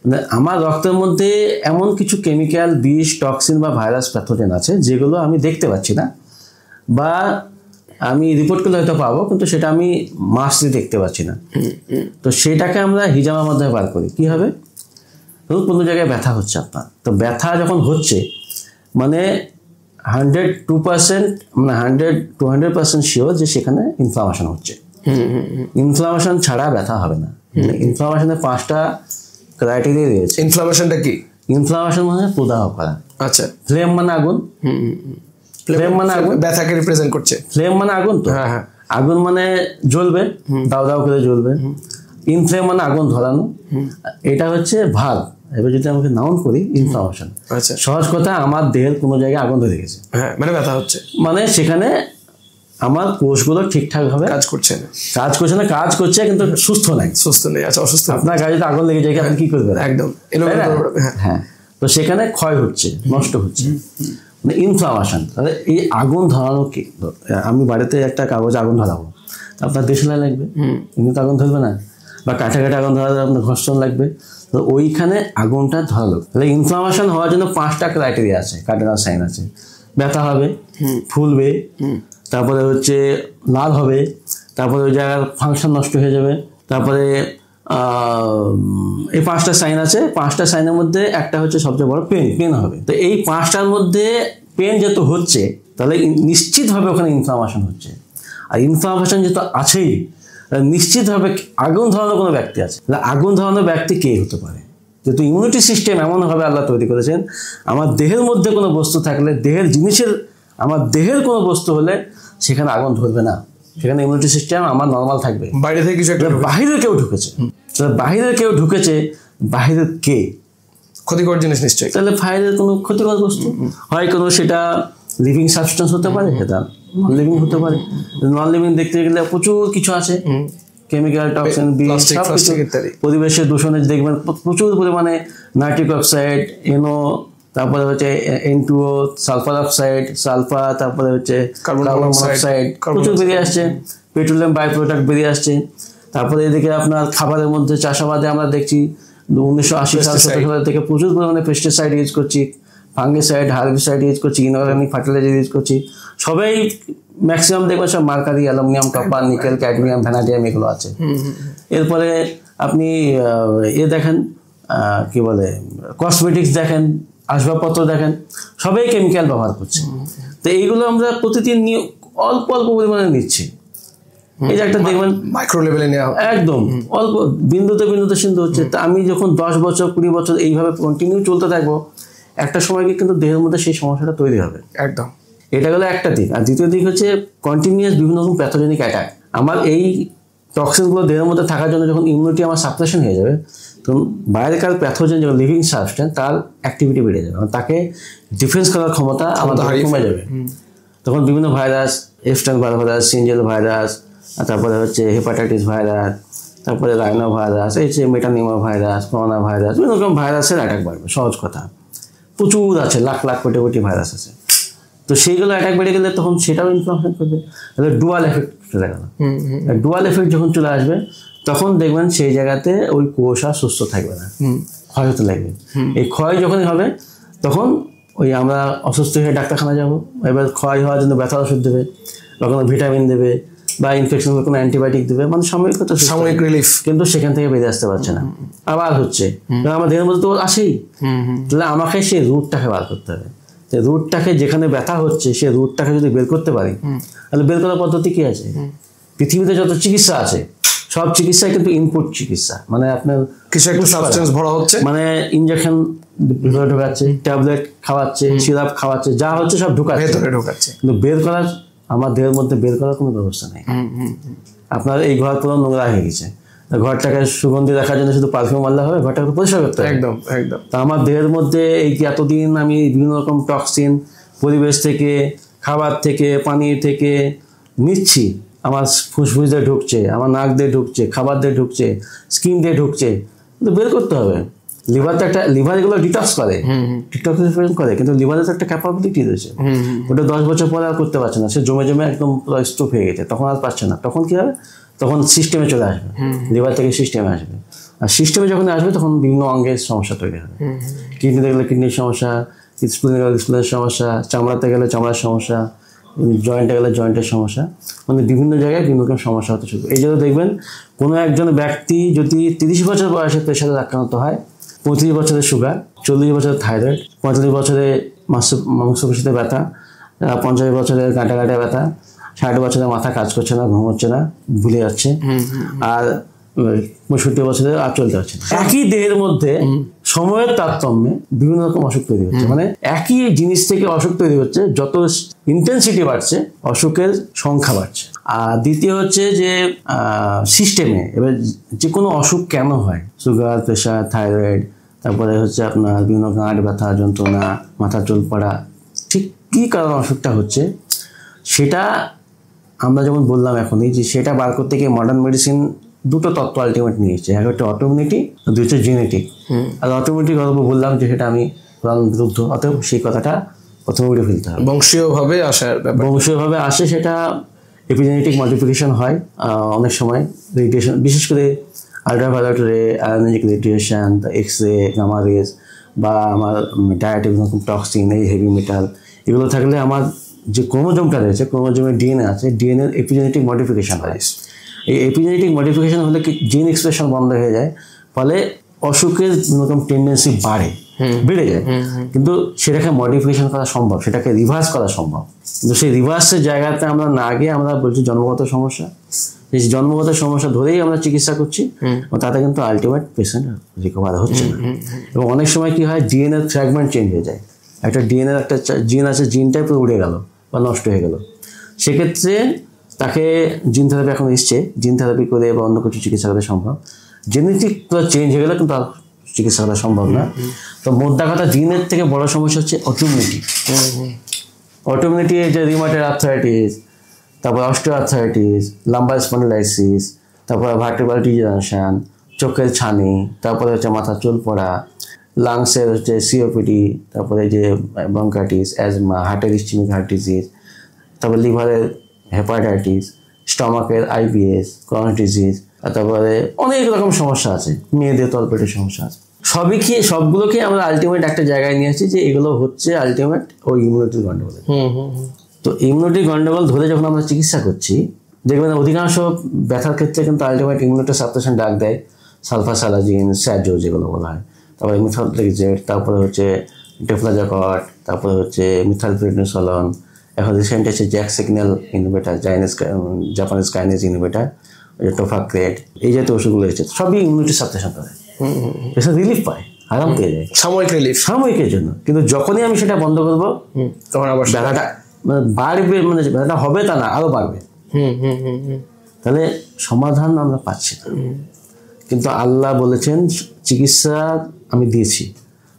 মানে আমার রক্তের মধ্যে এমন কিছু কেমিক্যাল, বিষ, টক্সিন বা ভাইরাস, প্যাথোজেন আছে যেগুলো আমি দেখতে পাচ্ছি না, বা আমি রিপোর্ট করলে হয়তো পাবো, কিন্তু সেটা আমি মাসলি দেখতে পাচ্ছি না। তো সেটাকে আমরা হিজামার মাধ্যমে বার করি। কি হবে? ধরুন কোনো জায়গায় ব্যথা হচ্ছে আপনার, তো ব্যথা যখন হচ্ছে মানে 100-2% মানে 100-200% শিওর যে সেখানে ইনফ্লামেশন হচ্ছে। ইনফ্লামেশন ছাড়া ব্যথা হবে না। ইনফ্লামেশনের 5টা ক্রাইটেরিয়া রয়েছে। ইনফ্লামেশনটা কি? ইনফ্লামেশন মানে প্রদাহ করা। আচ্ছা। ফ্লেম মানে আগুন। ফ্লেম মানে আগুন, ব্যথাকে রিপ্রেজেন্ট করছে। ফ্লেম মানে আগুন, তো আগুন মানে জ্বলবে, দাও দাও করে জ্বলবে। ইনফ্লেম মানে আগুন ধরানো। এটা হচ্ছে ভাগ। এবার যদি আমাকে নাউন করি, ইনফ্লামেশন। আচ্ছা, সহজ কথা, আমার দেহের কোনো জায়গায় আগুন ধরে গেছে, মানে ব্যথা হচ্ছে, মানে সেখানে আমার কোষগুলো ঠিকঠাক ভাবে কাজ করছে না। কাজ করছে কিন্তু সুস্থ নাই। আচ্ছা, অসুস্থ। আপনার গাড়িতে আগুন লেগে যায়, আপনি কি করবেন? একদম। হ্যাঁ, তো সেখানে ক্ষয় হচ্ছে, নষ্ট হচ্ছে, মানে ইনফ্লামেশন। তাহলে এই আগুন ধরানো কি? আমি বাড়িতে একটা কাগজে আগুন ধরাবো, আপনার দেশলাই লাগবে, এমনি তো আগুন ধরবে না, বা কাঠে কাঠে আগুন ধরালে আপনার ঘর্ষণ লাগবে। তো ওইখানে আগুনটা ধরালো। তাহলে ইনফ্লামেশন হওয়ার জন্য 5টা ক্রাইটেরিয়া আছে, কার্ডিনাল সাইন আছে। ব্যথা হবে, ফুলবে, তারপরে হচ্ছে লাল হবে, তারপরে ওই জায়গার ফাংশন নষ্ট হয়ে যাবে, তারপরে এই 5টা সাইন আছে। 5টা সাইনের মধ্যে একটা হচ্ছে সবচেয়ে বড়, পেন হবে। তো এই 5টার মধ্যে পেন যেহেতু হচ্ছে, তাহলে নিশ্চিতভাবে ওখানে ইনফ্লামেশন হচ্ছে। আর ইনফ্লামেশন যেহেতু আছেই, নিশ্চিতভাবে আগুন ধরানোর কোনো ব্যক্তি আছে। আগুন ধরানোর ব্যক্তি কে হতে পারে? যেহেতু ইমিউনিটি সিস্টেম এমনভাবে আল্লাহ তৈরি করেছেন, আমার দেহের মধ্যে কোনো বস্তু থাকলে, আমার দেহের কোনো বস্তু হলে সেখানে আগুন ধরবে না, সেখানে ইমিউনিটি সিস্টেম আমার নর্মাল থাকবে। বাইরে থেকে কিছু একটা, বাহিরের কেউ ঢুকেছে, বাহিরের কে? ক্ষতিকর জিনিস নিশ্চয়ই। তাহলে বাইরের কোনো ক্ষতিকর বস্তু হয়, কোনো সেটা লিভিং সাবস্টেন্স হতে পারে, সেটা নন লিভিং হতে পারে। নন লিভিং দেখতে গেলে প্রচুর কিছু আছে, কেমিক্যাল, টক্সিন, পরিবেশের দূষণে দেখবেন প্রচুর পরিমাণে নাইট্রিক অক্সাইড, এনও, তারপরে হচ্ছে N2O, সালফার অক্সাইড, সালফার, তারপরে হচ্ছে কার্বন মনোক্সাইড প্রচুর বেরিয়ে আসছে, পেট্রোলিয়াম বাই প্রোডাক্ট বেরিয়ে আসছে। তারপরে এদিকে আপনার খাবারের মধ্যে চাষাবাদে আমরা দেখছি 1980 সাল থেকে প্রচুর পরিমাণে পেস্টিসাইড ইউজ করছি, ফাঙ্গিসাইড, হার্বিসাইড ইউজ করছি, ইনঅর্গানিক ফার্টিলাইজার ইউজ করছি। সবাই ম্যাক্সিমাম দেখবেন সব mercury, aluminium, copper, nickel, cadmium, vanadium এগুলো আছে। এরপরে আপনি দেখেন কি বলে কসমেটিক্স দেখেন, আসবাবপত্র দেখেন, সবাই কেমিক্যাল ব্যবহার করছে। তো এইগুলো আমরা প্রতিদিন অল্প অল্প পরিমাণে নিচ্ছি। এই যে একটা দেখবেন মাইক্রো লেভেলে নেওয়া, একদম অল্প বিন্দুতে বিন্দুতে সিন্ধু হচ্ছে। তা আমি যখন 10 বছর 20 বছর এইভাবে কন্টিনিউ চলতে থাকবো, একটা সময় গিয়ে কিন্তু দেহের মধ্যে সেই সমস্যাটা তৈরি হবে। একদম, এটা গেলো একটা দিক। আর দ্বিতীয় দিক হচ্ছে কন্টিনিউয়াস বিভিন্ন রকম প্যাথোজেনিক অ্যাটাক। আমার এই টক্সিনগুলো দেহের মধ্যে থাকার জন্য যখন ইমিউনিটি আমার সাপ্রেশন হয়ে যাবে, তখন বাইরেকার প্যাথোজেন যেমন লিভিং সাবস্টেন্স তার অ্যাক্টিভিটি বেড়ে যাবে, তাকে ডিফেন্স করার ক্ষমতা আমাদের কমে যাবে। তখন বিভিন্ন ভাইরাস, এফস্টাইন ভাইরাস, সিনজেল ভাইরাস, তারপরে হচ্ছে হেপাটাইটিস ভাইরাস, তারপরে রাইনো ভাইরাস, এই যে মেটানিমা ভাইরাস, করোনা ভাইরাস, বিভিন্ন রকম ভাইরাসের অ্যাটাক বাড়বে। সহজ কথা, প্রচুর আছে, লাখ লাখ কোটি কোটি ভাইরাস আছে। তো সেইগুলো অ্যাটাক বেড়ে গেলে তখন সেটাও ইনফ্লামেশন করবে। তাহলে ডুয়াল এফেক্ট চলে গেল। ডুয়াল এফেক্ট যখন চলে আসবে তখন দেখবেন সেই জায়গাতে ওই কোষ আর সুস্থ থাকবে না, ক্ষয় হতে লাগবে। এই ক্ষয় যখনই হবে তখন ওই আমরা অসুস্থ হয়ে ডাক্তারখানা যাবো। এবার ক্ষয় হওয়ার জন্য ব্যথার ওষুধ দেবে, বা কোনো ভিটামিন দেবে, বা ইনফেকশন কোনো অ্যান্টিবায়োটিক দেবে, মানে সাময়িক রিলিফ, কিন্তু সেখান থেকে বেরিয়ে আসতে পারছে না, আবার হচ্ছে। আমার দেহের মধ্যে তো আসেই। তাহলে আমাকে সেই রুটটাকে বার করতে হবে। রুটটাকে, যেখানে ব্যথা হচ্ছে সেই রুটটাকে যদি বের করতে পারি, তাহলে বের করার পদ্ধতি কি আছে? পৃথিবীতে যত চিকিৎসা আছে সব চিকিৎসায় কিন্তু ইনপুট চিকিৎসা, মানে আপনার কিছু একটা সাবস্টেন্স ভরা হচ্ছে, মানে ইনজেকশন ভিতরে ঢোকাচ্ছে, ট্যাবলেট খাওয়াচ্ছে, সিরাপ খাওয়াচ্ছে, যা হচ্ছে সব ঢোকাচ্ছে, কিন্তু বের করার, আমার দেহের মধ্যে বের করার কোনো ব্যবস্থা নেই। আপনার এই ঘর পুরো নোংরা হয়ে গেছে, ঘরটাকে সুগন্ধি রাখার জন্য শুধু পারফিউম মারলে হবে? ঘরটাকে পরিষ্কার করতে হবে। একদম একদম। তা আমার দেহের মধ্যে এই এতদিন আমি বিভিন্ন রকম টক্সিন পরিবেশ থেকে, খাবার থেকে, পানি থেকে নিচ্ছি, আমার ফুসফুস দিয়ে ঢুকছে, আমার নাক দিয়ে ঢুকছে, খাবার দিয়ে ঢুকছে, স্কিন দিয়ে ঢুকছে, কিন্তু বের করতে হবে। লিভার তো একটা, লিভার এগুলো ডিটক্স করে, ডিটক্সিফিকেশন করে, কিন্তু লিভারের তো একটা ক্যাপাবিলিটি রয়েছে। ওটা 10 বছর পরে আর করতে পারছে না, সে জমে জমে একদম পুরো স্টোপ হয়ে গেছে, তখন আর পারছে না। তখন কি হবে? তখন সিস্টেমে চলে আসবে, লিভার থেকে সিস্টেমে আসবে। আর সিস্টেমে যখন আসবে তখন বিভিন্ন অঙ্গের সমস্যা তৈরি হবে। কিডনিতে গেলে কিডনির সমস্যা, স্প্লিনে গেলে স্প্লিনের সমস্যা, চামড়াতে গেলে চামড়ার সমস্যা, জয়েন্টে গেলে জয়েন্টের সমস্যা, মানে বিভিন্ন জায়গায় বিভিন্ন রকম সমস্যা হতে শুরু। এই জন্য দেখবেন কোনো একজন ব্যক্তি যদি 30 বছর বয়সে প্রেশারে আক্রান্ত হয়, 35 বছরে সুগার, 40 বছরে থাইরয়েড, 45 বছরে মাংসপেশিতে ব্যথা, 50 বছরে গাঁটা ব্যথা, 60 বছরে মাথা কাজ করছে না, ঘুম হচ্ছে না, ভুলে যাচ্ছে, আর 65 বছরে আর চলতে পারছে না। একই দেহের মধ্যে সময়ের তারতম্যে বিভিন্ন রকম অসুখ তৈরি হচ্ছে, মানে একই জিনিস থেকে অসুখ তৈরি হচ্ছে, যত ইন্টেন্সিটি বাড়ছে অসুখের সংখ্যা বাড়ছে। আর দ্বিতীয় হচ্ছে যে সিস্টেমে, এবার যে কোনো অসুখ কেন হয়, সুগার, প্রেশার, থাইরয়েড, তারপরে হচ্ছে আপনার বিভিন্ন গাঁট ব্যথা, যন্ত্রণা, মাথা চুল পড়া, ঠিক কী কারণ অসুখটা হচ্ছে সেটা আমরা যেমন বললাম এখনই, যে সেটা বার করতে গিয়ে মডার্ন মেডিসিন দুটো তত্ত্ব আলটিমেট নিয়েছে। এক হচ্ছে অটোইমিউনিটি, দুই হচ্ছে জেনেটিক। আর অটোইমিউনিটি কথা বললাম যে সেটা আমি পুরাণ বিরুদ্ধ, অতএব সেই কথাটা প্রথমে উড়ে ফেলতে হবে। বংশীয়ভাবে আসে, সেটা এপিজেনেটিক মডিফিকেশন হয় অনেক সময়, রেডিয়েশন, বিশেষ করে ultraviolet ray, ionic radiation, X ray, gamma rays, বা আমার ডায়েটে বিভিন্ন রকম টক্সিন, এই হেভি মেটাল, এগুলো থাকলে আমার যে ক্রোমোজোমটা রয়েছে, ক্রোমোজোমের ডিএনএ আছে, ডিএনএর এপিজেনেটিক মডিফিকেশন হয়। এই এপিজেনেটিক মডিফিকেশন হলে কি জিন এক্সপ্রেশন বন্ধ হয়ে যায়, ফলে অসুখের এরকম টেন্ডেন্সি বেড়ে যায়। কিন্তু সেটাকে মডিফিকেশন করা সম্ভব, সেটাকে রিভার্স করা সম্ভব। কিন্তু সেই রিভার্সের জায়গাতে আমরা না গিয়ে আমরা বলছি জন্মগত সমস্যা, এই জন্মগত সমস্যা ধরেই আমরা চিকিৎসা করছি, তাতে কিন্তু আলটিমেট পেশেন্ট রিকভার হচ্ছে না। এবং অনেক সময় কি হয়, ডিএনএর ফ্র্যাগমেন্ট চেঞ্জ হয়ে যায়, একটা ডিএনএর একটা জিন আছে, জিনটাই পুরো উড়ে গেল বা নষ্ট হয়ে গেল, সেক্ষেত্রে তাকে জিন থেরাপি এখন এসছে, জিন থেরাপি করে বা অন্য কিছু চিকিৎসা করা সম্ভব। জেনেটিক চেঞ্জ হয়ে গেলে কিন্তু আর চিকিৎসা করা সম্ভব না। তো মোদ্দা কথা, জিনের থেকে বড় সমস্যা হচ্ছে অটোইমিউনিটি। অটোইমিউনিটি, যে রিউমাটয়েড আর্থ্রাইটিস, তারপর অস্টিওআর্থ্রাইটিস, লাম্বার স্পন্ডিলাইসিস, তারপরে ভার্টেব্রাল ডিজেনারেশন, চোখের ছানি, তারপরে হচ্ছে মাথার চুল পড়া, লাংসের হচ্ছে সিওপিডি, তারপরে যে ব্রঙ্কাইটিস, অ্যাজমা, হার্টের ইসচেমিক হার্ট ডিজিজ, তারপরে লিভারের হেপাটাইটিস, স্টমাকের আইবিএস, ক্রনিক ডিজিজ, তারপরে অনেক রকম সমস্যা আছে, মেয়েদের তলপেটের সমস্যা আছে। সবগুলোকে আমরা আলটিমেট একটা জায়গায় নিয়ে আসছি যে এগুলো হচ্ছে আলটিমেট ওই ইমিউনিটির গন্ডগোল। তো ইমিউনিটির গন্ডগোল ধরে যখন আমরা চিকিৎসা করছি, দেখবেন অধিকাংশ ব্যথার ক্ষেত্রে কিন্তু আলটিমেট ইমিউনিটি সাপ্রেশন ডাক দেয়, সালফাসালাজিন, স্যাজো যেগুলো বলা হয়, তারপরে মিথলট্রিক্সেট, তারপরে হচ্ছে ডেফ্লাজাকট, তারপরে হচ্ছে মিথাইলপ্রেডনিসোলন, এখন রিসেন্ট আছে JAK signal inhibitor, Japanese kinase inhibitor, টোফাক্রেট, এই জাতীয় ওষুধগুলো এসেছে, সবই ইমিউনিটি সাপ্রেশন করে, এসব রিলিফ পায়, আরাম পেয়ে যায়, সাময়িক রিলিফ, সাময়িকের জন্য। কিন্তু যখনই আমি সেটা বন্ধ করবো তখন আবার ব্যথাটা মানে বাড়বে, মানে ব্যথাটা হবে তা না, আরো বাড়বে। তাহলে সমাধান আমরা পাচ্ছি না। কিন্তু আল্লাহ বলেছেন চিকিৎসা আমি দিয়েছি,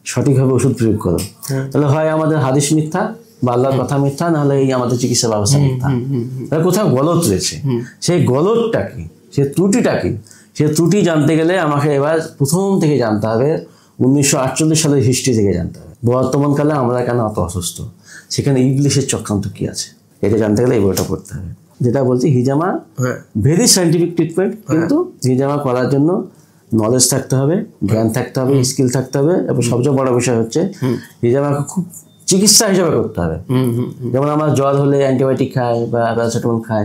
সঠিকভাবে ওষুধ প্রয়োগ করো। তাহলে হয় আমাদের হাদিস মিথ্যা বা আল্লাহর কথা মিথ্যা, নাহলে এই আমাদের চিকিৎসা ব্যবস্থা মিথ্যা। তাহলে কোথাও গলত রয়েছে, সেই গলতটা কি, সেই ত্রুটিটা কি, সেই ত্রুটি জানতে গেলে আমাকে এবার প্রথম থেকে জানতে হবে, 1948 সালের হিস্ট্রি থেকে জানতে হবে, বর্তমানকালে আমরা কেন অত অসুস্থ, সেখানে ইবলিশের চক্রান্ত কি আছে, এটা জানতে গেলে এই বইটা পড়তে হবে। যেটা বলছি হিজামা ভেরি সায়েন্টিফিক ট্রিটমেন্ট, কিন্তু হিজামা করার জন্য নলেজ থাকতে হবে, জ্ঞান থাকতে হবে, স্কিল থাকতে হবে, এবং সবচেয়ে বড় বিষয় হচ্ছে হিজামাকে খুব চিকিৎসা হিসাবে করতে হবে। যেমন আমরা জ্বর হলে অ্যান্টিবায়োটিক খাই বা প্যারাসিটামল খাই,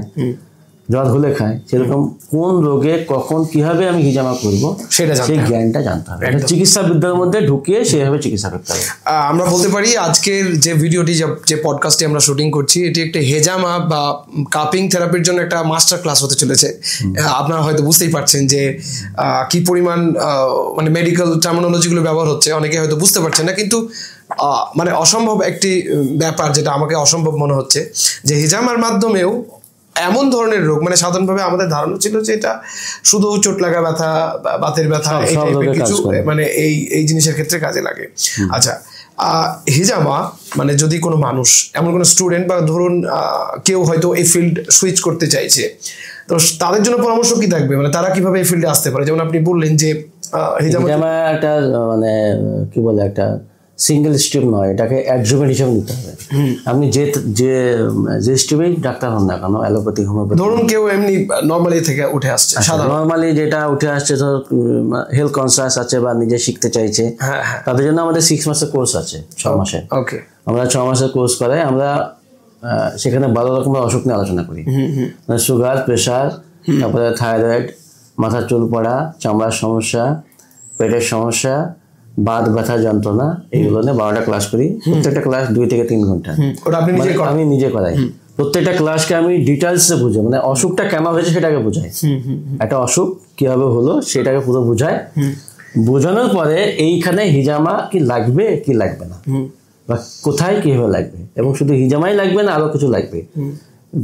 জ্বর হলে খাই, সেরকম কোন রোগে কখন কিভাবে আমি হিজামা করবো সেটা সেই জ্ঞানটা জানতে হবে, চিকিৎসা বিদ্যার মধ্যে ঢুকিয়ে সেভাবে চিকিৎসা করতে হবে। আমরা বলতে পারি আজকের যে ভিডিওটি, যে পডকাস্টটি আমরা শুটিং করছি, এটি একটা হেজামা বা কাপিং থেরাপির জন্য একটা মাস্টার ক্লাস হতে চলেছে। আপনারা হয়তো বুঝতেই পারছেন যে কি পরিমাণ মানে মেডিকেল টার্মিনোলজিগুলো ব্যবহার হচ্ছে, অনেকে হয়তো বুঝতে পারছেন না, কিন্তু মানে অসম্ভব একটি ব্যাপার, যেটা আমাকে অসম্ভব মনে হচ্ছে, যে হিজামার মাধ্যমেও এমন ধরনের রোগ, মানে সাধারণভাবে আমাদের ধারণা ছিল যে এটা শুধু চোট লাগা ব্যথা, বাতের ব্যথা, কিছু মানে এই জিনিসের ক্ষেত্রে কাজে লাগে। আচ্ছা, হিজামা মানে যদি কোনো মানুষ, এমন কোনো স্টুডেন্ট বা ধরুন কেউ হয়তো এই ফিল্ড সুইচ করতে চাইছে, তো তাদের জন্য পরামর্শ কি থাকবে, মানে তারা কিভাবে এই ফিল্ডে আসতে পারে? যেমন আপনি বললেন যে হিজামা একটা মানে কি বলে একটা সিঙ্গেল স্ট্রিপ নয়, এটাকে অ্যাডজুভেন্ট হিসেবে নিতে হবে। আপনি যে স্ট্রিমেই ডাক্তার হন না কেন, অ্যালোপ্যাথিক, হোমিওপ্যাথি, ধরুন কেউ এমনি নর্মালি থেকে উঠে আসছে, নর্মালি যেটা উঠে আসছে, ধর হেলথ কনসাস আছে বা নিজে শিখতে চাইছে, তাদের জন্য আমাদের 6 মাসের কোর্স আছে, 6 মাসের। ওকে, আমরা 6 মাসের কোর্স করাই, আমরা সেখানে 12 রকমের অসুখ নিয়ে আলোচনা করি, সুগার, প্রেশার, তারপরে থাইরয়েড, মাথার চুল পড়া, চামড়ার সমস্যা, পেটের সমস্যা, বাত ব্যথা যন্ত্রণা, এইগুলো নিয়ে 12টা ক্লাস করি। প্রত্যেকটা ক্লাস 2 থেকে 3 ঘন্টা আমি নিজে করাই। প্রত্যেকটা ক্লাসকে আমি ডিটেলসে বুঝাই, মানে অসুখটা কেন হয়েছে সেটাকে বোঝাই, একটা অসুখ কিভাবে হলো সেটাকে পুরো বুঝায়। বোঝানোর পরে এইখানে হিজামা কি লাগবে কি লাগবে না, বা কোথায় কিভাবে লাগবে, এবং শুধু হিজামাই লাগবে না, আরো কিছু লাগবে,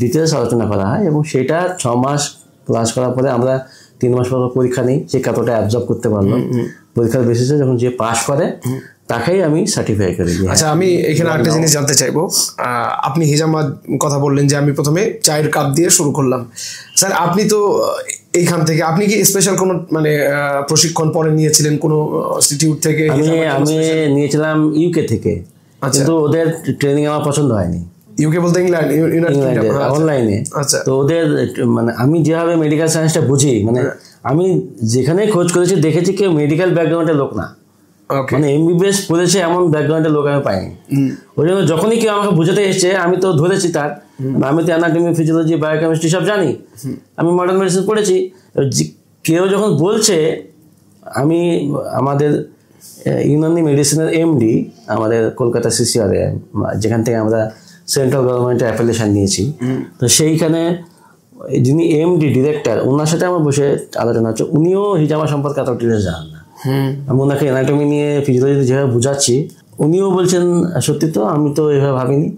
ডিটেলস আলোচনা করা হয়। এবং সেটা 6 মাস ক্লাস করার পরে আমরা 3 মাস পর পরীক্ষা নিই, যে কতটা অ্যাবজর্ব করতে পারলাম। পরীক্ষার বেসিসে যখন যে পাস করে তাকেই আমি সার্টিফাই করে দিই। আচ্ছা, আমি এখানে একটা জিনিস জানতে চাইবো, আপনি হিজামার কথা বললেন যে আমি প্রথমে চায়ের কাপ দিয়ে শুরু করলাম। স্যার, আপনি তো এইখান থেকে, আপনি কি স্পেশাল কোনো মানে প্রশিক্ষণ পরে নিয়েছিলেন কোনো ইনস্টিটিউট থেকে? আমি নিয়েছিলাম ইউকে থেকে, কিন্তু ওদের ট্রেনিং আমার পছন্দ হয়নি। ইউকে বলতে ইংল্যান্ড, অনলাইনে। তো ওদের মানে আমি যেভাবে মেডিকেল সায়েন্সটা বুঝি, মানে আমি যেখানে খোঁজ করেছি দেখেছি কেউ মেডিকেল ব্যাকগ্রাউন্ডের লোক না, মানে এমবিবিএস পড়েছে এমন ব্যাকগ্রাউন্ডের লোক আমি পাইনি। ওই জন্য যখনই কেউ আমাকে বুঝাতে এসছে আমি তো ধরেছি তার, আমি তো অ্যানাটমি, ফিজিওলজি, বায়োকেমিস্ট্রি সব জানি, আমি মডার্ন মেডিসিন পড়েছি। কেউ যখন বলছে, আমি আমাদের ইউনানি মেডিসিনের এমডি, আমাদের কলকাতা সিসিআরে, যেখান থেকে আমরা সেন্ট্রাল গভর্নমেন্টের অ্যাপ্লিকেশন নিয়েছি, তো সেইখানে যিনি এমডি ডিরেক্টর, ওনার সাথে আমার বসে আলোচনা হচ্ছে, উনিও হিজামা সম্পর্কে এত ডিটেলস জানান না। আমি ওনাকে অ্যানাটমি নিয়ে ফিজিওলজি যেভাবে বুঝাচ্ছি, উনিও বলছেন সত্যি তো, আমি তো এভাবে ভাবিনি।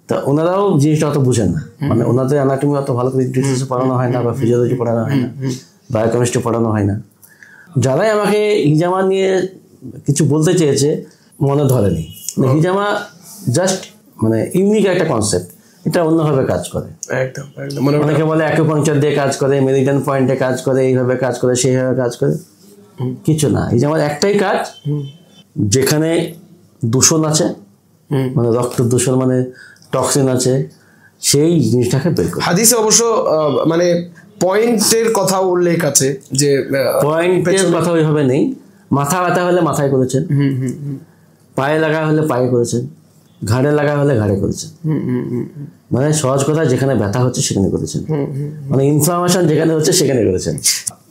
তা ওনারাও জিনিসটা অত বুঝেন না, মানে ওনাদের অ্যানাটমি অত ভালো করে ডিটেলসে পড়ানো হয় না, বা ফিজিওলজি পড়ানো হয় না, বায়োকেমিস্ট্রি পড়ানো হয় না। যারাই আমাকে হিজামা নিয়ে কিছু বলতে চেয়েছে মনে ধরেনি। হিজামা জাস্ট মানে ইউনিক একটা কনসেপ্ট, এটা অন্যভাবে কাজ করে। একদম একদম মানে অনেকে বলে অ্যাকুপাংচার দিয়ে কাজ করে, মেরিডিয়ান পয়েন্টে কাজ করে, এইভাবে কাজ করে, সেইভাবে কাজ করে, কিছু না। এই যে আমার একটাই কাজ, যেখানে দূষণ আছে, মানে রক্ত দূষণ, মানে টক্সিন আছে, সেই জিনিসটাকে বের করে। হাদিসে অবশ্য মানে পয়েন্টের কথা উল্লেখ আছে, যে পয়েন্টের কথা ওইভাবে নেই। মাথা ব্যথা হলে মাথায় করেছেন, পায়ে লাগা হলে পায়ে করেছেন, ঘাড়ে লাগা হলে ঘাড়ে করেছেন। মানে সহজ কথা, যেখানে ব্যথা হচ্ছে সেখানে করেছেন, মানে ইনফ্লামেশন যেখানে হচ্ছে সেখানে করেছেন।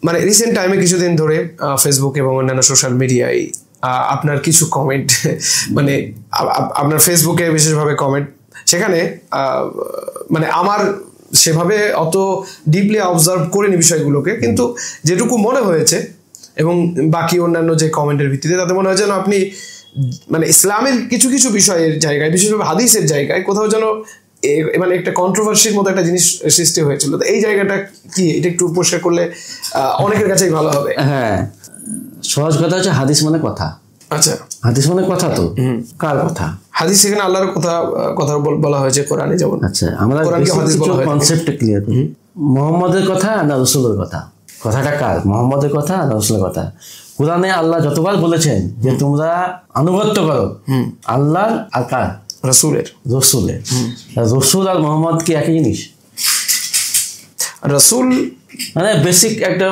মানে রিসেন্ট টাইমে কিছুদিন ধরে ফেসবুক এবং অন্যান্য সোশ্যাল মিডিয়ায় আপনার কিছু কমেন্ট, মানে আপনার ফেসবুকে বিশেষভাবে কমেন্ট, সেখানে মানে আমার সেভাবে অত ডিপলি অবজার্ভ করিনি বিষয়গুলোকে, কিন্তু যেটুকু মনে হয়েছে এবং বাকি অন্যান্য যে কমেন্টের ভিত্তিতে, তাতে মনে হয় যেন আপনি মানে ইসলামের কিছু কিছু বিষয়ের জায়গায়, বিশেষভাবে হাদিসের জায়গায় কোথাও যেন মানে একটা কন্ট্রোভার্সির মতো একটা জিনিস সৃষ্টি হয়েছিল। তো এই জায়গাটা কি, এটা একটু পরিষ্কার করলে অনেকের কাছেই ভালো হবে। হ্যাঁ, সহজ কথা হচ্ছে হাদিস মানে কথা। আচ্ছা, হাদিস মানে কথা। তো কার কথা? হাদিস, সেখানে আল্লাহর কথা বলা হয়েছে কোরআনে, যেমন। আচ্ছা, আমরা কিছু কনসেপ্ট ক্লিয়ার করি। মুহাম্মদের কথা না রাসূলের কথা? কথাটা কার? মুহাম্মদের কথা না রাসূলের কথা? কোরআনে আল্লাহ যতবার বলেছেন যে তোমরা আনুগত্য করো, আল্লাহর আর কার? রাসূলের। রসুল আর মোহাম্মদ কি একই জিনিস? রাসূল মানে বেসিক একটা,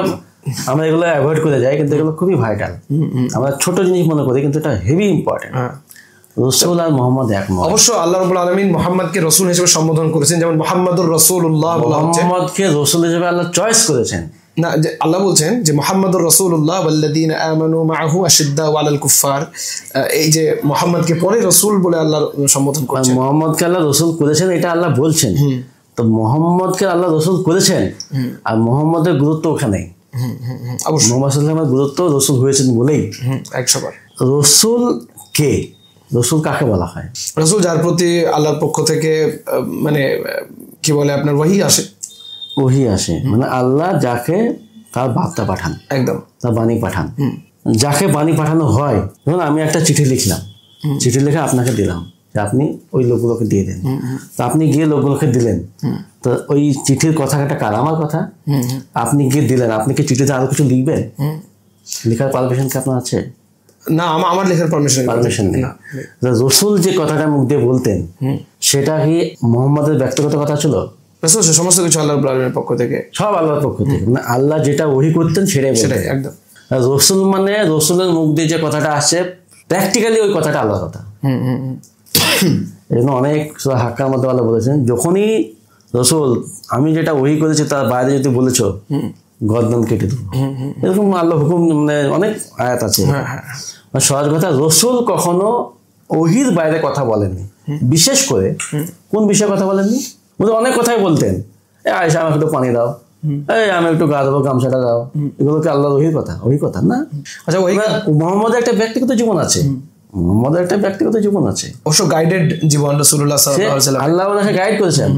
আমরা এগুলো অ্যাভয়েড করে যাই, কিন্তু এগুলো খুবই ভাইটাল। আমরা ছোট জিনিস মনে করি, কিন্তু এটা হেভি ইম্পর্টেন্ট। রসুল আর মোহাম্মদ এক নয়। অবশ্য আল্লাহ রাব্বুল আলামিন মুহাম্মদকে রাসূল হিসেবে সম্বোধন করেছেন, যেমন মুহাম্মাদুর রাসূলুল্লাহ বলা হচ্ছে। মুহাম্মদকে রাসূল হিসেবে আল্লাহ চয়েস করেছেন না, যে আল্লাহ বলছেন যে মুহাম্মাদুর রাসূলুল্লাহ ওয়াল্লাযীনা আমানু মাআহু আশিদ্দাউ আলাল কুফফার, এই যে মুহাম্মদকে পরে রাসূল বলে আল্লাহ সম্বোধন করেছেন। মুহাম্মদকে আল্লাহ রাসূল করেছেন, এটা আল্লাহ বলছেন। তো মুহাম্মদকে আল্লাহ রাসূল করেছেন, আর মুহাম্মদের গুরুত্ব ওখানেই। অবশ্যই মুহাম্মদ সাল্লাল্লাহু আলাইহি ওয়াসাল্লামের গুরুত্ব রাসূল হয়েছেন বলেই। 100বার। রাসূল কে? রাসূল কাকে বলা হয়? রাসূল যার প্রতি আল্লাহর পক্ষ থেকে মানে কি বলে আপনার ওহী আসে। মানে আল্লাহ যাকে তার বার্তা পাঠান, একদম তার বাণী পাঠান, যাকে বাণী পাঠানো হয়। ধরুন আমি একটা চিঠি লিখলাম, চিঠি লিখে আপনাকে দিলাম, যে আপনি ওই লোকগুলোকে দিয়ে দেন। তো আপনি গিয়ে লোকগুলোকে দিলেন, তো ওই চিঠির কথাটা কার? আমার কথা। আপনি গিয়ে দিলেন, আপনি কি চিঠিতে আরো কিছু লিখবেন? লেখার পারমিশন কি আপনার আছে? না, আমার লেখার পারমিশন নেই। রাসূল যে কথাটা মুখ দিয়ে বলতেন, সেটা কি মুহাম্মদের ব্যক্তিগত কথা ছিল? রাসূল সমস্ত কিছু আল্লাহর আলামিনের পক্ষ থেকে, সব আল্লাহর পক্ষ থেকে। মানে আল্লাহ যেটা ওহী করতেন সেটাই একদম। রাসূল মানে রাসূলের মুখ দিয়ে যে কথাটা আসছে, প্র্যাকটিক্যালি ওই কথাটা আল্লাহর কথা। এই জন্য অনেক হাক্কার মধ্যে আল্লাহ বলেছেন, যখনই রাসূল আমি যেটা ওহী করেছি তার বাইরে যদি বলেছো, গর্দন কেটে দেবো। এরকম আল্লাহ হুকুম, মানে অনেক আয়াত আছে। সহজ কথা, রাসূল কখনো ওহীর বাইরে কথা বলেননি। বিশেষ করে কোন বিষয়ে কথা বলেননি? অনেক কথাই বলতেন, আয়েশা আমাকে একটু পানি দাও, আমি একটু গা দেবো, গামছাটা দাও। এগুলোকে আল্লাহর ওহীর কথা? ওহীর কথা না। আচ্ছা, মুহাম্মদের একটা ব্যক্তিগত জীবন আছে, অবশ্য গাইডেড জীবন। রাসূলুল্লাহ সাল্লাল্লাহু আলাইহি ওয়াসাল্লাম আল্লাহ ওনাকে গাইড করেছেন,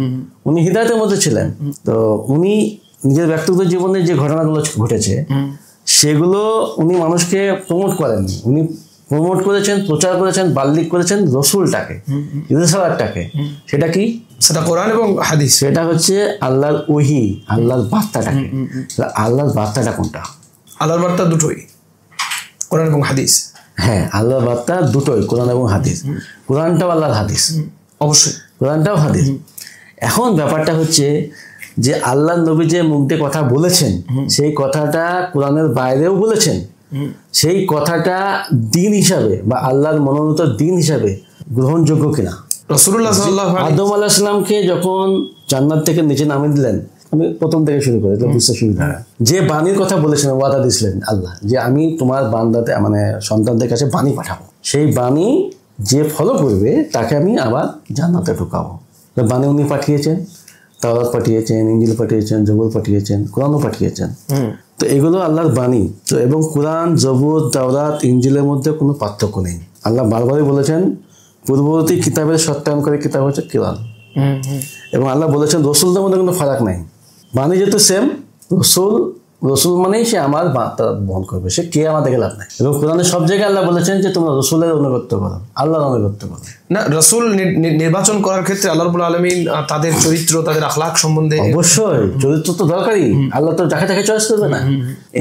উনি হিদায়াতের মধ্যে ছিলেন। তো উনি নিজের ব্যক্তিগত জীবনে যে ঘটনাগুলো ঘটেছে, সেগুলো উনি মানুষকে প্রমোট করেননি। উনি প্রমোট করেছেন, প্রচার করেছেন, বাল্লিক করেছেন রাসূলটাকে, রিসালাতটাকে। সেটা কি? সেটা কোরআন এবং হাদিস। সেটা হচ্ছে আল্লাহর ওহী, আল্লাহর বার্তাটাকে। আল্লাহর বার্তাটা কোনটা? আল্লাহর বার্তা দুটোই, কোরআন এবং হাদিস। হ্যাঁ, আল্লাহর বার্তা দুটোই, কোরআন এবং হাদিস। কোরআনটাও আল্লাহর হাদিস, অবশ্যই কোরআনটাও হাদিস। এখন ব্যাপারটা হচ্ছে যে আল্লাহ নবী যে মুখ দিয়ে কথা বলেছেন, সেই কথাটা কোরআনের বাইরেও বলেছেন। সেই কথাটা দিন হিসাবে বা আল্লাহর মনোনীত দিন হিসাবে গ্রহণযোগ্য কিনা? রাসূলুল্লাহ সাল্লাল্লাহু আলাইহি আদম আলাইহিস সালামকে যখন জান্নাত থেকে নিচে নামিয়ে দিলেন, আমি প্রথম থেকে শুরু করি, বুঝতে সুবিধা হয়। যে বাণীর কথা বলেছেন, ওয়াদা দিয়েছিলেন আল্লাহ, যে আমি তোমার বান্দাতে মানে সন্তানদের কাছে বাণী পাঠাবো, সেই বাণী যে ফলো করবে তাকে আমি আবার জান্নাতে ঢুকাবো। বাণী উনি পাঠিয়েছেন, তাওরাত পাঠিয়েছেন, ইনজিল পাঠিয়েছেন, জবুর পাঠিয়েছেন, কোরআনও পাঠিয়েছেন। তো এগুলো আল্লাহর বাণী। তো এবং কোরআন, জবুর, তাওরাত, ইনজিলের মধ্যে কোনো পার্থক্য নেই। আল্লাহ বারবারই বলেছেন পূর্ববর্তী কিতাবের সত্যায়নকারী কিতাব হচ্ছে কোরআন। এবং আল্লাহ বলেছেন রাসূলদের মধ্যে কোনো ফারাক নাই, বাণী যেহেতু সেম, রাসূল রসুল মানেই সে আমার বার্তা বহন করবে, সে কে আমার দেখে লাভ নাই। এবং কোরআনে সব জায়গায় আল্লাহ বলেছেন যে তোমরা রসুলের অনুগত্য করো, আল্লাহর অনুগত্য করো না। রসুল নির্বাচন করার ক্ষেত্রে আল্লাহ রাব্বুল আলামিন তাদের চরিত্র, তাদের আখলাক সম্বন্ধে অবশ্যই চরিত্র তো দরকারই, আল্লাহ তো যাকে তাকে চয়েস করবে না।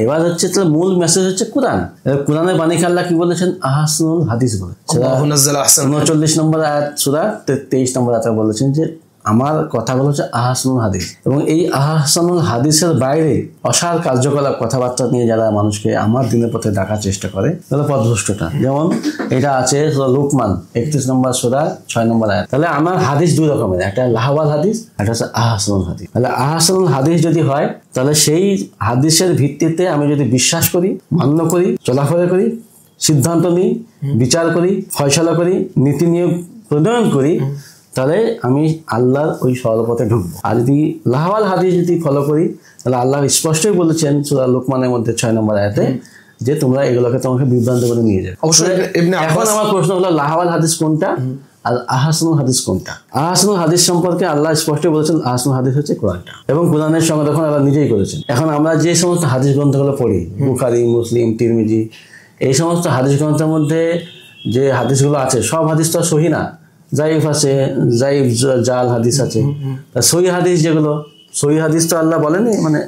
এবার হচ্ছে তাহলে মূল মেসেজ হচ্ছে কোরআন। কোরআনের বাণীকে আল্লাহ কি বলেছেন? আহসানুল হাদিস বলে 39 নম্বর আয়াত সূরা 23 নম্বর আয়াতে বলেছেন যে আমার কথাগুলো হচ্ছে আহসানুল হাদিস। এবং এই আহসানুল হাদিসের বাইরে অসার কার্যকলাপ কথাবার্তা নিয়ে যারা মানুষকে আমার দিনের পথে ডাকার চেষ্টা করে তাহলে পথভ্রষ্টতা। যেমন এটা আছে লোকমান 31 নম্বর সূরা 6 নম্বর আয়াত। তাহলে আমার হাদিস দুই রকমের, একটা লাহওয়াল হাদিস, একটা হচ্ছে আহসানুল হাদিস। তাহলে আহসানুল হাদিস যদি হয় তাহলে সেই হাদিসের ভিত্তিতে আমি যদি বিশ্বাস করি, মান্য করি, চলাফেরা করি, সিদ্ধান্ত নিই, বিচার করি, ফয়সালা করি, নীতি নিয়োগ প্রণয়ন করি, তাহলে আমি আল্লাহর ওই সরল পথে ঢুকবো। আর যদি লাহওয়াল হাদিস যদি ফলো করি তাহলে আল্লাহ স্পষ্টই বলেছেন সূরা লোকমানের মধ্যে 6 নম্বর আয়াতে যে তোমরা এগুলোকে তোমাকে বিভ্রান্ত করে নিয়ে যাবে। অবশ্যই। এখন আমার প্রশ্ন হলো লাহওয়াল হাদিস কোনটা আর আহসানুল হাদিস কোনটা? আহসানুল হাদিস সম্পর্কে আল্লাহ স্পষ্ট বলেছেন আহসানুল হাদিস হচ্ছে কোরআনটা, এবং কোরআনের সঙ্গে তখন আল্লাহ নিজেই করেছেন। এখন আমরা যে সমস্ত হাদিস গ্রন্থগুলো পড়ি, বুখারী, মুসলিম, তিরমিজি, এই সমস্ত হাদিস গ্রন্থের মধ্যে যে হাদিসগুলো আছে সব হাদিস তো সহি না, জাইফ আছে, জাইফ জাল হাদিস আছে। সহি হাদিস যেগুলো, সহি হাদিস তো আল্লাহ বলেনি, মানে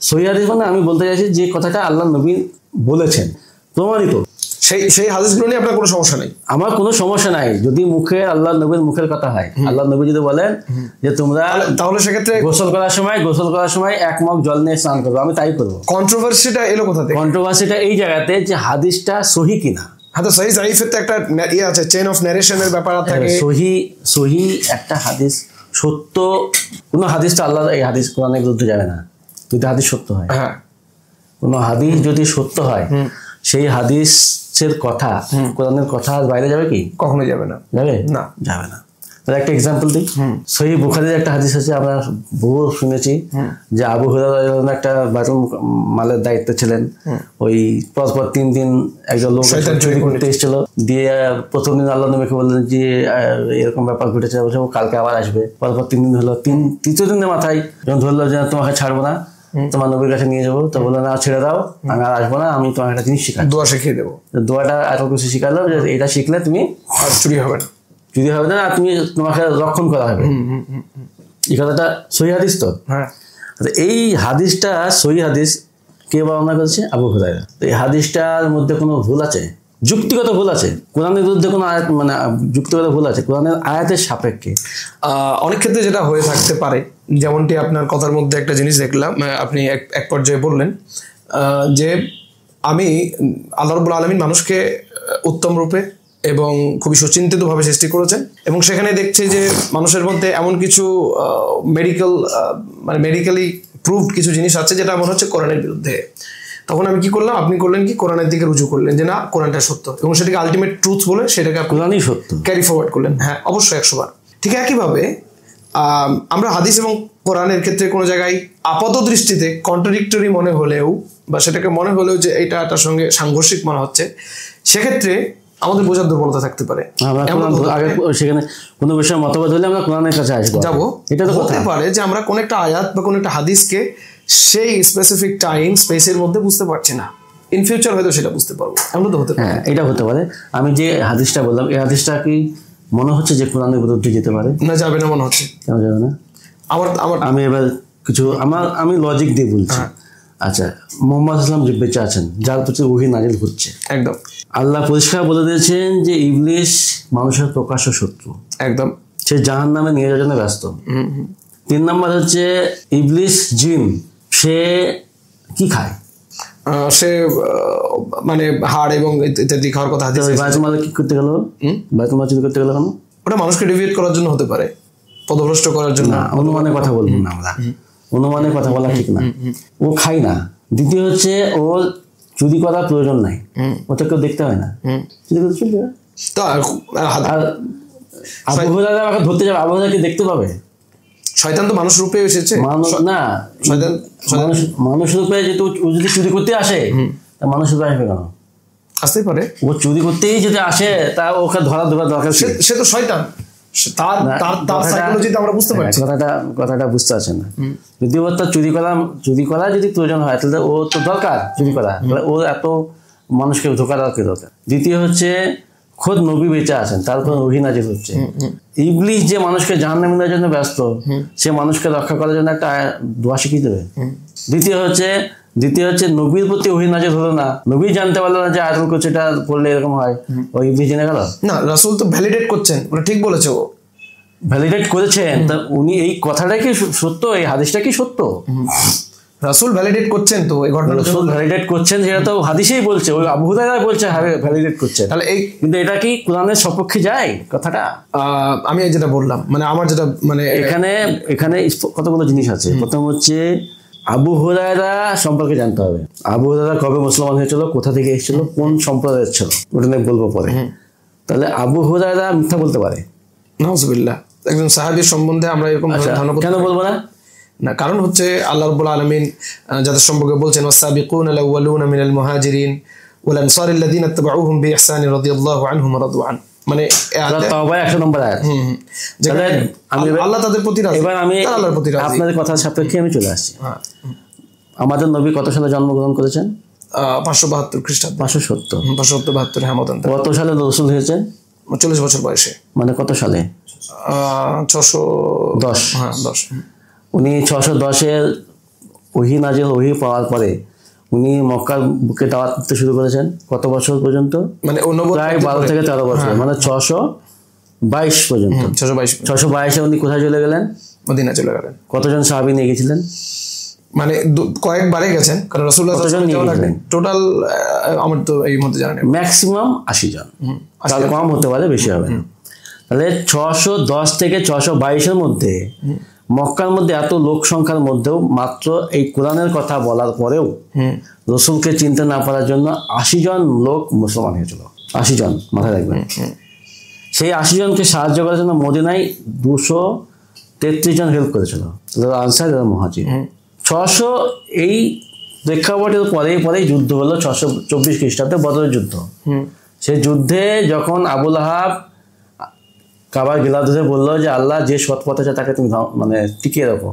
সহি হাদিস মানে আমি বলতে চাইছি যে কথাটা আল্লাহ নবী বলেছেন, প্রমাণিত, সেই হাদিসগুলো নিয়ে আপনার কোনো সমস্যা নেই। আমার কোনো সমস্যা নাই যদি মুখে আল্লাহ নবীর মুখের কথা হয়। আল্লাহ নবী যদি বলেন যে তোমরা তাহলে সেক্ষেত্রে গোসল করার সময় এক মগ জল নিয়ে স্নান করবো, আমি তাই করবো। কন্ট্রোভার্সিটা এলো কোথা থেকে? কন্ট্রোভার্সিটা এই জায়গাতে যে হাদিসটা সহি কিনা। হ্যাঁ, তো সহি জাইফের তো একটা ইয়ে আছে, চেইন অফ ন্যারেশনের ব্যাপার থাকে। সহি একটা হাদিস সত্য, কোনো হাদিস তো আল্লাহ এই হাদিস কোরআনের বিরুদ্ধে যাবে না যদি হাদিস সত্য হয়। হ্যাঁ, কোনো হাদিস যদি সত্য হয় সেই হাদিসের কথা কোরআনের কথা বাইরে যাবে কি? কখনো যাবে না। যাবে না, যাবে না। তাহলে একটা এক্সাম্পল দিই, সহিহ বুখারীর একটা হাদিস আছে, আমরা বহু শুনেছি যে আবু হুরায়রা একটা বাইতুল মালের দায়িত্বে ছিলেন। ওই পরপর 3 দিন একজন লোক চুরি করতে এসেছিল, দিয়ে প্রথম দিন আল্লাহ নবীকে বললেন যে এরকম ব্যাপার ঘটেছে, ও কালকে আবার আসবে। পরপর 3 দিন হলো, তৃতীয় দিনের মাথায় যখন ধরলো যে তোমাকে ছাড়বো না, তোমার নবীর কাছে নিয়ে যাবো, তো বললো না ছেড়ে দাও, আমি আর আসবো না, আমি তোমার একটা জিনিস শিখাই, দোয়া শিখিয়ে দেবো। দোয়াটা এত কিছু শিখালো যে এটা শিখলে তুমি আর চুরি হবে না, চুরি হবে না, আর তুমি তোমাকে রক্ষণ করা হবে। এই কথাটা সহি হাদিস তো। হ্যাঁ, এই হাদিসটা সহি হাদিস কে বর্ণনা করেছে? আবু হুরায়রা। এই হাদিসটার মধ্যে কোনো ভুল আছে? যুক্তিগত ভুল আছে, কোরআনের বিরুদ্ধে কোনো আয়াত, মানে যুক্তিগত ভুল আছে কোরআনের আয়াতের সাপেক্ষে। অনেক ক্ষেত্রে যেটা হয়ে থাকতে পারে, যেমনটি আপনার কথার মধ্যে একটা জিনিস দেখলাম, আপনি এক পর্যায়ে বললেন যে আমি আল্লাহ রাব্বুল আলামিন মানুষকে উত্তম রূপে এবং খুবই সুচিন্তিতভাবে সৃষ্টি করেছেন, এবং সেখানে দেখছি যে মানুষের মধ্যে এমন কিছু মেডিকেলি প্রুভড কিছু জিনিস আছে যেটা মনে হচ্ছে কোরআনের বিরুদ্ধে। তখন আমি কি করলাম, আপনি করলেন কি, কোরআনের দিকে রুজু করলেন যে না, কোরআনটা সত্য, এবং সেটাকে আলটিমেট ট্রুথ বলে সেটাকে কোরআনই সত্য ক্যারি ফরওয়ার্ড করলেন। হ্যাঁ, অবশ্যই 100 বার। ঠিক একইভাবে আমরা হাদিস এবং কোরআনের ক্ষেত্রে কোনো জায়গায় আপাত দৃষ্টিতে কন্ট্রাডিক্টরি মনে হলেও, বা সেটাকে মনে হলেও যে এটার সঙ্গে সাংঘর্ষিক মনে হচ্ছে, সেক্ষেত্রে আমাদের বোঝার দুর্বলতা থাকতে পারে। সেখানে কোনো বিষয়ে মতভেদ হলে আমরা কোরআনের কাছে যাবো। এটা তো হতে পারে যে আমরা কোন একটা আয়াত বা কোন একটা হাদিসকে সেই স্পেসিফিক টাইম স্পেসের মধ্যে বুঝতে পারছি না, ইন ফিউচার হয়তো সেটা বুঝতে পারবো, এমন তো হতে পারে। হ্যাঁ, এটা হতে পারে। আমি যে হাদিসটা বললাম, এই হাদিসটা কি মনে হচ্ছে যে কোরআনের বিরুদ্ধে যেতে পারে? না, যাবে না মনে হচ্ছে। কেন যাবে না? আমি এবার কিছু আমি লজিক দিয়ে বলছি। আচ্ছা, মুহাম্মদ সাল্লাল্লাহু আলাইহি ওয়াসাল্লাম বেঁচে আছেন, যার প্রতি ওহী নাজিল হচ্ছে, একদম আল্লাহ পরিষ্কার বলে দিয়েছেন যে ইবলিস মানুষের প্রকাশ্য শত্রু, একদম, সে জাহান্নামে নিয়ে যাওয়ার জন্য ব্যস্ত। 3 নম্বর হচ্ছে ইবলিস জিন, সে কি খায়? সে মানে হাড় এবং ইত্যাদি খাওয়ার কথা হাদিসে। বাইতুল মাল কি করতে গেল? বাইতুল মাল চুরি করতে গেল কেন? ওটা মানুষকে ডিভিয়েট করার জন্য হতে পারে, পথভ্রষ্ট করার জন্য। অনুমানের কথা বলবো না আমরা, অনুমানের কথা বলা ঠিক না। ও খায় না। দ্বিতীয় হচ্ছে ওর চুরি করার প্রয়োজন নাই, ওটা কেউ দেখতে হয় না, চুরি করতে চলবে। আর আবু হুরায়রা আমাকে ধরতে যাবে, আবু হুরায়রা কি দেখতে পাবে? শয়তান তো মানুষ রূপে এসেছে না, মানুষ রূপে যেহেতু যদি চুরি করতে আসে, মানুষ রূপে আসবে কেন? আসতেই পারে, ও চুরি করতেই যদি আসে তা ওকে ধরা দরকার। সে তো শয়তান, তার সাইকোলজিতে আমরা বুঝতে পারছি। কথাটা বুঝতে পারছেন না। যদি ওর তার চুরি করা যদি প্রয়োজন হয় তাহলে ও তো দরকার চুরি করা, তাহলে ও এত মানুষকে ধোকা দেওয়ার কি দরকার? দ্বিতীয় হচ্ছে খোদ নবী বেঁচে আছেন, তারপর ওহী নাযিল হচ্ছে। ইবলিস যে মানুষকে জাহান্নামে নেওয়ার জন্য ব্যস্ত, সে মানুষকে রক্ষা করার জন্য একটা দোয়া শিখিয়ে দেবে। দ্বিতীয় হচ্ছে নবীর প্রতি ওহী নাযিল হলো না, নবী জানতে পারলো না যে আয়াতুল কুরসি এটা পড়লে এরকম হয়, ওই ইবলিস জেনে গেল না। রাসূল তো ভ্যালিডেট করছেন, ওটা ঠিক বলেছে, ও ভ্যালিডেট করেছেন। তা উনি এই কথাটা কি সত্য, এই হাদিসটা কি সত্য? রাসূল ভ্যালিডেট করছেন তো এই ঘটনাটা, রাসূল ভ্যালিডেট করছেন, সেটা তো হাদিসেই বলছে, ওই আবু হুরায়রা বলছে ভ্যালিডেট করছেন। তাহলে এই কিন্তু এটা কি কোরআনের সপক্ষে যায় কথাটা? আমি যেটা বললাম, মানে আমার যেটা মানে এখানে কতগুলো জিনিস আছে। প্রথম হচ্ছে আবু হুরায়রা সম্পর্কে জানতে হবে। আবু হুরায়রা কবে মুসলমান হয়েছিল, কোথা থেকে এসেছিল, কোন সম্প্রদায়ের ছিল, ওটা নিয়ে বলবো পরে। তাহলে আবু হুরায়রা মিথ্যা বলতে পারে? নাউজুবিল্লাহ। একজন সাহাবীর সম্বন্ধে আমরা এরকম কেন বলবো না? না, কারণ হচ্ছে আল্লাহ রাব্বুল আলামিন যাদের সম্পর্কে বলছেন ওয়াসাবিকুনা আল-আউওয়ালুনা মিনাল মুহাজিরিন ওয়াল আনসারি আল্লাযীনা ইত্তাবাউহুম বিইহসান রাদিয়াল্লাহু আনহুম ওয়া রাদু আন, মানে তাওবা 100 নম্বর আয়াত। তাহলে আল্লাহ তাদের প্রতি রাজি। এবার আমি আল্লাহর প্রতি রাজি। আপনাদের কথার সাপেক্ষে আমি চলে আসছি। আমাদের নবী কত সালে জন্মগ্রহণ করেছেন? 572 খ্রিস্টাব্দ। 572 হ্যাঁ মতান্তর। কত সালে রাসূল হয়েছেন? 40 বছর বয়সে। মানে কত সালে? 610। হ্যাঁ 10। উনি 610-এর ওহী নাজিল, ওহী পাওয়ার পরে উনি মক্কার বুকে দাওয়াত দিতে শুরু করেছেন। কত বছর পর্যন্ত? মানে প্রায় 12 থেকে 13 বছর, মানে 622 পর্যন্ত। 622-এ উনি কোথায় চলে গেলেন? মদিনা চলে গেলেন। কতজন সাহাবী নিয়ে গেছিলেন? মানে কয়েকবারে গেছেন, কারণ রাসূলুল্লাহ কতজন নিয়ে গেছিলেন টোটাল? আমার তো এই মধ্যে জানা নেই। ম্যাক্সিমাম 80 জন, তার কম হতে পারে, বেশি হবে না। তাহলে 610 থেকে 622-এর মধ্যে মক্কার মধ্যে এত লোক সংখ্যার মধ্যেও মাত্র এই কোরআনের কথা বলার পরেও রসুলকে চিনতে না পারার জন্য 80 জন লোক মুসলমান হয়েছিল। 80 জন, মাথায় রাখবেন। সেই 80 জনকে সাহায্য করার জন্য মদিনায় 233 জন হেল্প করেছিল, আনসার এবং মুহাজির। 600 এই প্রেক্ষাপটের পরেই যুদ্ধ হলো 624 খ্রিস্টাব্দে, বদরের যুদ্ধ। সেই যুদ্ধে যখন আবু লাহাব কাবার গিলা ধরে বললো যে আল্লাহ যে সৎ পথে আছে তাকে তুমি মানে টিকিয়ে রাখো,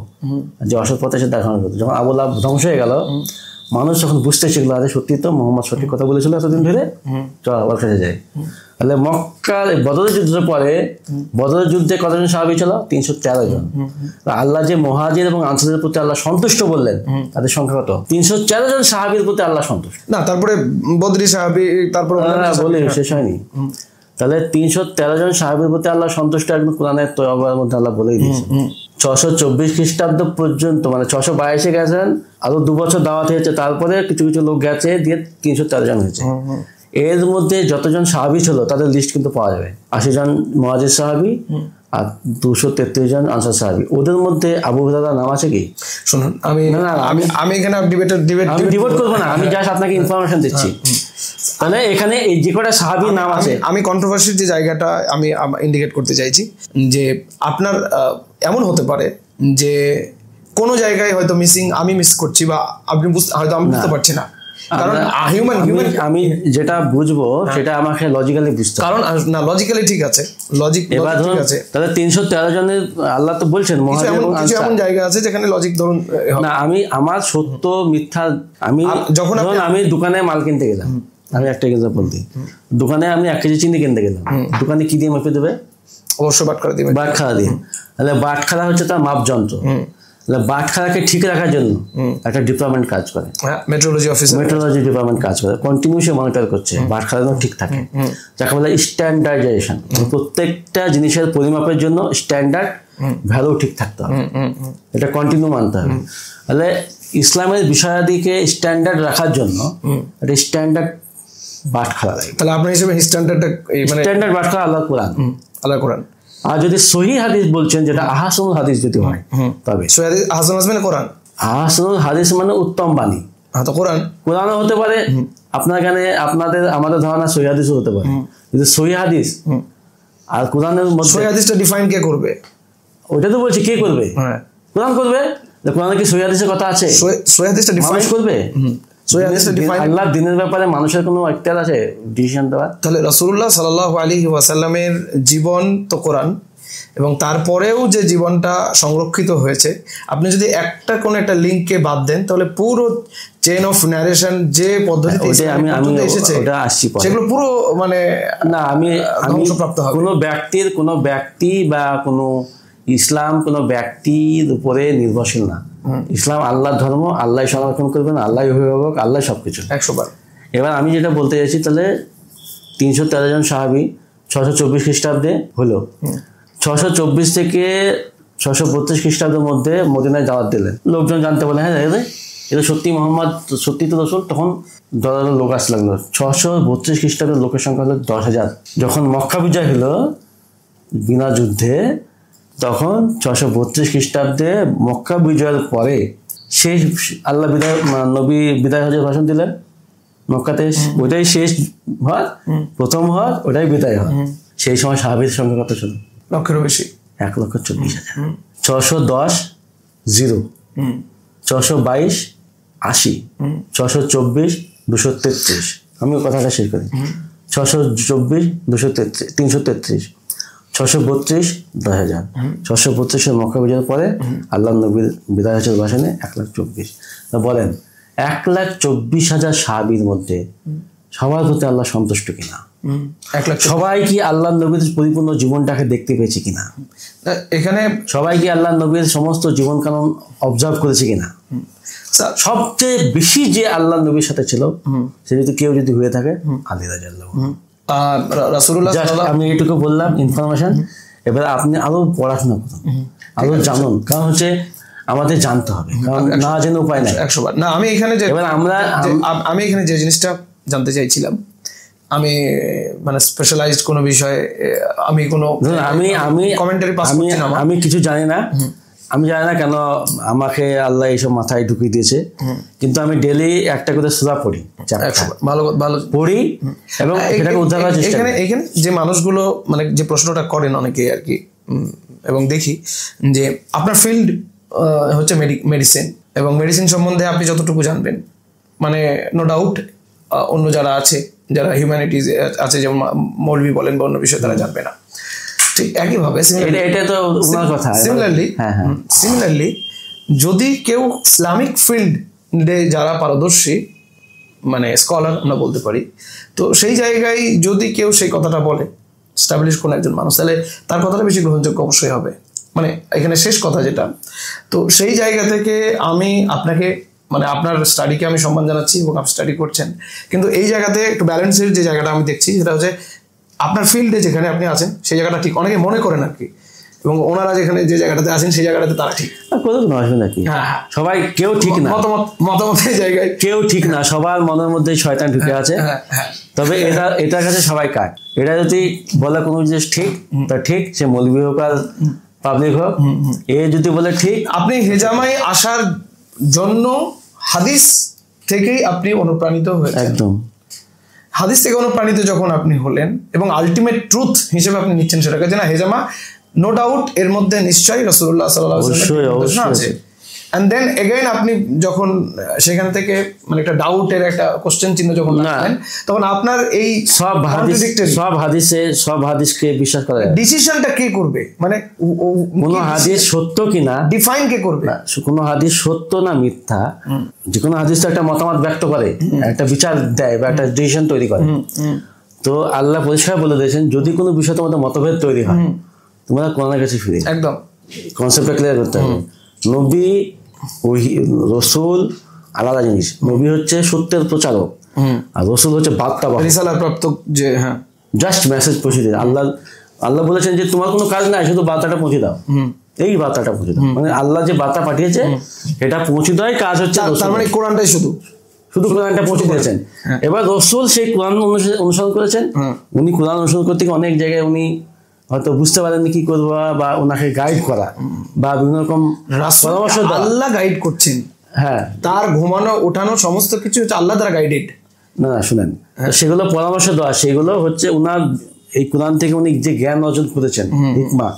যে অসৎ পথে আছে দেখানো করতো। যখন আবু লাহাব ধ্বংস হয়ে গেল, মানুষ যখন বুঝতে শিখলো আরে সত্যি তো মোহাম্মদ সঠিক কথা বলেছিল এতদিন ধরে, চল ওর কাছে যায়। তাহলে মক্কার বদরের যুদ্ধের পরে, বদরের যুদ্ধে কতজন সাহাবী ছিল? 313 জন। আল্লাহ যে মুহাজির এবং আনসারদের প্রতি আল্লাহ সন্তুষ্ট বললেন, তাদের সংখ্যা কত? 313 জন সাহাবীর প্রতি আল্লাহ সন্তুষ্ট। না, তারপরে বদরি সাহাবী, তারপরে বলে শেষ হয়নি। তাহলে 313 জন সাহাবীর প্রতি আল্লাহ সন্তুষ্ট একদম কোরআনের তওবার মধ্যে আল্লাহ বলেই দিয়েছেন। 624 খ্রিস্টাব্দ পর্যন্ত, মানে 622-এ গেছেন, আরো 2 বছর দাওয়াত হয়েছে, তারপরে কিছু কিছু লোক গেছে, দিয়ে 313 জন হয়েছে। এর মধ্যে যতজন সাহাবী ছিল তাদের লিস্ট কিন্তু পাওয়া যাবে। 80 জন মুহাজির সাহাবী আর 233 জন আনসার সাহাবী। ওদের মধ্যে আবু হুরায়রার নাম আছে কি? শুনুন, আমি এখানে ডিবেট করবো না, আমি জাস্ট আপনাকে ইনফরমেশন দিচ্ছি। মানে এখানে এই যে কটা সাহাবীর নাম আছে, আমি কন্ট্রোভার্সির যে জায়গাটা আমি ইন্ডিকেট করতে চাইছি যে আপনার এমন হতে পারে যে কোনো জায়গায় হয়তো মিসিং, আমি মিস করছি, বা আপনি হয়তো আমি বুঝতে পারছি না। কারণ আমি যেটা বুঝবো সেটা আমাকে লজিক্যালি বুঝতে, কারণ না লজিক্যালি ঠিক আছে, লজিক ঠিক আছে। তাহলে 313 জনের আল্লাহ তো বলছেন মুহাজির এবং আনসার। এমন জায়গা আছে যেখানে লজিক ধরুন না, আমি আমার সত্য মিথ্যা, আমি যখন আমি দোকানে মাল কিনতে গেলাম, আমি একটা এক্সাম্পল দিই। দোকানে আমি 1 কেজি চিনি কিনতে গেলাম, দোকানে কি দিয়ে মাপে দেবে? অবশ্যই বাটখারা দিবে। বাটখারা দিয়ে। তাহলে বাটখারা হচ্ছে তার মাপ যন্ত্র। বাটখারাকে ঠিক রাখার জন্য একটা ডিপার্টমেন্ট কাজ করে, মেট্রোলজি ডিপার্টমেন্ট কাজ করে, কন্টিনিউসলি মনিটর করছে বাটখারা যেন ঠিক থাকে, যাকে বলে স্ট্যান্ডার্ডাইজেশন। প্রত্যেকটা জিনিসের পরিমাপের জন্য স্ট্যান্ডার্ড ভ্যালু ঠিক থাকতে হবে, এটা কন্টিনিউ মানতে হবে। তাহলে ইসলামের বিষয়াদিকে স্ট্যান্ডার্ড রাখার জন্য একটা স্ট্যান্ডার্ড বাটখারা লাগে। তাহলে আপনার হিসেবে স্ট্যান্ডার্ড বাটখারা আল্লাহ কোরআন। আর যদি সহি হাদিস বলছেন, যেটা আহসানুল হাদিস যদি হয়, তবে আহসানুল হাদিস মানে উত্তম বাণী, তো কোরআনও হতে পারে। আপনার এখানে আমাদের ধারণা সহি হাদিসও হতে পারে, কিন্তু সহি হাদিস আর কোরআনের মধ্যে সহি হাদিসটা ডিফাইন কে করবে? ওইটা তো বলছি, কে করবে? কোরআন করবে। কোরআনে কি সহি হাদিসের কথা আছে? সহি হাদিসটা ডিফাইন করবে। আল্লাহ দিনের ব্যাপারে মানুষের কোনো ইখতিয়ার আছে ডিসিশন দেওয়ার? তাহলে রাসূলুল্লাহ সাল্লাল্লাহু আলাইহি ওয়াসাল্লামের জীবন তো কোরআন, এবং তারপরেও যে জীবনটা সংরক্ষিত হয়েছে, আপনি যদি কোনো একটা লিঙ্ককে বাদ দেন তাহলে পুরো চেইন অফ ন্যারেশন যে পদ্ধতিতে এসেছে সেগুলো পুরো মানে না আমি ধ্বংসপ্রাপ্ত হবে। কোনো ব্যক্তি বা কোনো ইসলাম কোনো ব্যক্তির উপরে নির্ভরশীল না। ইসলাম আল্লাহর ধর্ম, আল্লাহ সংরক্ষণ করবেন, আল্লাহ অভিভাবক, আল্লাহ সবকিছু 100বার। এবার আমি যেটা বলতে চাইছি, তাহলে 313 জন সাহাবী 624 খ্রিস্টাব্দে হলো, 624 থেকে 632 খ্রিস্টাব্দের মধ্যে মদিনায় দাওয়াত দিলেন। লোকজন জানতে বলে হ্যাঁ এটা সত্যি মোহাম্মদ, সত্যি তো রসুল। তখন দলের লোক আসতে লাগলো। 632 খ্রিস্টাব্দের লোকের সংখ্যা হলো 10,000। যখন মক্কা বিজয় হলো বিনা যুদ্ধে, তখন 632 খ্রিস্টাব্দে মক্কা বিজয়ের পরে শেষ আল্লাহ নবী বিদায় হজের ভাষণ দিলেন মক্কাতে। ওইটাই শেষ হজ, প্রথম হজ, ওটাই বিদায় হজ। সেই সময় সাহাবীর সংখ্যা কত ছিল? লক্ষেরও বেশি, 1,40,000। 610 0, 622 80, 624 233। আমি কথাটা শেষ করি। 624 233, 333, 632 10,000। 632 মক্কা বিজয়ের পরে আল্লাহ নবীর বিদায় হজের ভাষণে 1,24,000। বলেন 1,24,000 সাহাবীর মধ্যে সবার প্রতি আল্লাহ সন্তুষ্ট কিনা? সবাই কি আল্লাহ নবীর পরিপূর্ণ জীবনটাকে দেখতে পেয়েছে কিনা? এখানে সবাই কি আল্লাহ নবীর সমস্ত জীবন কানুন অবজার্ভ করেছে কিনা? সবচেয়ে বেশি যে আল্লাহ নবীর সাথে ছিল সে যদি কেউ যদি হয়ে থাকে আলী রাদিয়াল্লাহু আনহু। রাসূলুল্লাহ আমি এটুকু বললাম ইনফরমেশন। এবার আপনি আরো পড়াশোনা করুন, আরো জানুন, কারণ হচ্ছে আমাদের জানতে হবে, কারণ না জেনে উপায় নাই। 100বার না। আমি এখানে যে জিনিসটা জানতে চাইছিলাম, আমি মানে স্পেশালাইজড কোনো বিষয়ে আমি কোনো কমেন্টারি পাস করছি না। আমি কিছু জানি না, আমি জানি না কেন আমাকে আল্লাহ এইসব মাথায় ঢুকিয়ে দিয়েছে, কিন্তু আমি ডেইলি একটা করে সূরা পড়ি, ভালো পড়ি এবং এটাকে উদ্ধার করার চেষ্টা করি। এখানে যে মানুষগুলো মানে যে প্রশ্নটা করেন অনেকে আর কি, এবং দেখি যে আপনার ফিল্ড হচ্ছে মেডিসিন, এবং মেডিসিন সম্বন্ধে আপনি যতটুকু জানবেন, মানে নো ডাউট অন্য যারা আছে, যারা হিউম্যানিটিজ আছে, যেমন মৌলভী বলেন বা অন্য বিষয়ে, তারা জানবে না। ঠিক একইভাবে সিমিলারলি যদি কেউ ইসলামিক ফিল্ডে যারা পারদর্শী মানে স্কলার আমরা বলতে পারি, তো সেই জায়গায় যদি কেউ সেই কথাটা বলে, স্টাবলিশ কোন একজন মানুষ, তাহলে তার কথাটা বেশি গ্রহণযোগ্য অবশ্যই হবে। মানে এখানে শেষ কথা যেটা, তো সেই জায়গা থেকে আমি আপনাকে মানে আপনার স্টাডিকে আমি সম্মান জানাচ্ছি এবং আপনি স্টাডি করছেন, কিন্তু এই জায়গাতে একটু ব্যালেন্সের যে জায়গাটা আমি দেখছি সেটা হচ্ছে আপনার ফিল্ডে যেখানে আপনি আছেন সেই জায়গাটা ঠিক, অনেকে মনে করেন আর কি, এবং ওনারা যেখানে যে জায়গাটাতে আছেন সেই জায়গাটাতে তারা ঠিক। সবাই কেউ ঠিক না, মতামতের জায়গায় কেউ ঠিক না, সবার মনের মধ্যে শয়তান ঢুকে আছে। তবে এটার কাছে সবাই কাজ। এটা যদি বলে কোনো জিনিস ঠিক, তা ঠিক, সে মৌলভী হোক আর পাবলিক হোক, এ যদি বলে ঠিক। আপনি হেজামায় আসার জন্য হাদিস থেকেই আপনি অনুপ্রাণিত হয়েছেন, একদম হাদিস থেকে অনুপ্রাণিত যখন আপনি হলেন এবং আলটিমেট ট্রুথ হিসেবে আপনি নিচ্ছেন সেটাকে, যে না হেজামা নো ডাউট এর মধ্যে নিশ্চয়ই রাসূলুল্লাহ সাল্লাল্লাহু আলাইহি ওয়াসাল্লাম আছে। এন্ড দেন এগেইন আপনি যখন সেখান থেকে মানে একটা ডাউটের একটা কোশ্চেন চিহ্ন যখন রাখলেন, তখন আপনার এই সব হাদিসকে বিশ্বাস করা যায়। ডিসিশনটা কে করবে, মানে কোন হাদিস সত্য কিনা ডিফাইন কে করবে? কোন হাদিস সত্য না মিথ্যা, যে কোনো হাদিস তো একটা মতামত ব্যক্ত করে, একটা বিচার দেয় বা একটা ডিসিশন তৈরি করে। তো আল্লাহ পরিষ্কার বলে দিয়েছেন, যদি কোনো বিষয় তোমাদের মতভেদ তৈরি হয়, তোমরা কোরআনের কাছে ফিরে একদম কনসেপ্টটা ক্লিয়ার করতে হবে। নবী রসুল আলাদা জিনিস। নবী হচ্ছে সত্যের প্রচারক, আর রসুল হচ্ছে বার্তাবাহক, রিসালাতপ্রাপ্ত, যে হ্যাঁ জাস্ট মেসেজ পৌঁছে দেয়। আল্লাহ বলেছেন যে তোমার কোনো কাজ নাই, শুধু বার্তাটা পৌঁছে দাও, এই বার্তাটা পৌঁছে দাও। মানে আল্লাহ যে বার্তা পাঠিয়েছে এটা পৌঁছে দেওয়াই কাজ হচ্ছে। তার মানে কোরআনটাই শুধু কোরআনটা পৌঁছে দিয়েছেন। এবার রসুল সেই কোরআন অনুসরণ করেছেন। উনি কোরআন অনুসরণ করতে অনেক জায়গায় উনি হয়তো বুঝতে পারেননি কি করবো, বা ওনাকে গাইড করা বা বিভিন্ন রকম পরামর্শ। আল্লাহ গাইড করছেন, হ্যাঁ, তার ঘুমানো ওঠানো সমস্ত কিছু হচ্ছে আল্লাহ দ্বারা গাইডেড। না শুনেন, সেগুলো পরামর্শ দেওয়া, সেগুলো হচ্ছে উনার এই কোরআন থেকে উনি যে জ্ঞান অর্জন করেছেন, হিকমা,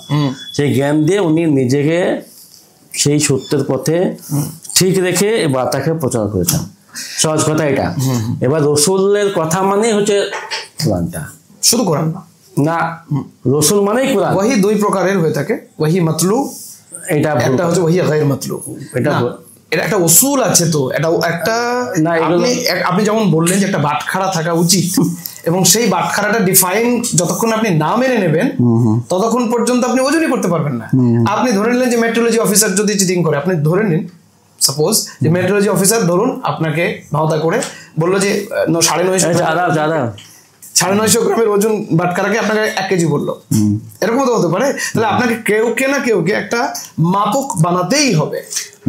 সেই জ্ঞান দিয়ে উনি নিজেকে সেই সত্যের পথে ঠিক রেখে বার্তাকে প্রচার করেছেন। সহজ কথা এটা। এবার রসুলের কথা মানে হচ্ছে কোরআনটা, শুধু কোরআন না, না, রসুল মানেই কোরআন। ওয়াহি দুই প্রকারের হয়ে থাকে, ওয়াহি মাতলু, এটা একটা হচ্ছে ওয়াহি গায়র মাতলু। এটা এটা একটা উসুল আছে, তো এটা একটা না, আপনি যেমন বললেন যে একটা বাটখারা থাকা উচিত, এবং সেই বাটখারাটা ডিফাইন যতক্ষণ আপনি না মেনে নেবেন ততক্ষণ পর্যন্ত আপনি ওজনই করতে পারবেন না। আপনি ধরে নিলেন যে মেট্রোলজি অফিসার যদি চিটিং করে, আপনি ধরে নিন সাপোজ যে মেট্রোলজি অফিসার ধরুন আপনাকে ভাওতা করে বললো যে 950 গ্রামের ওজন বাটখারাকে আপনাকে 1 কেজি বললো, এরকম তো হতে পারে। তাহলে আপনাকে কেউ কে একটা মাপক বানাতেই হবে।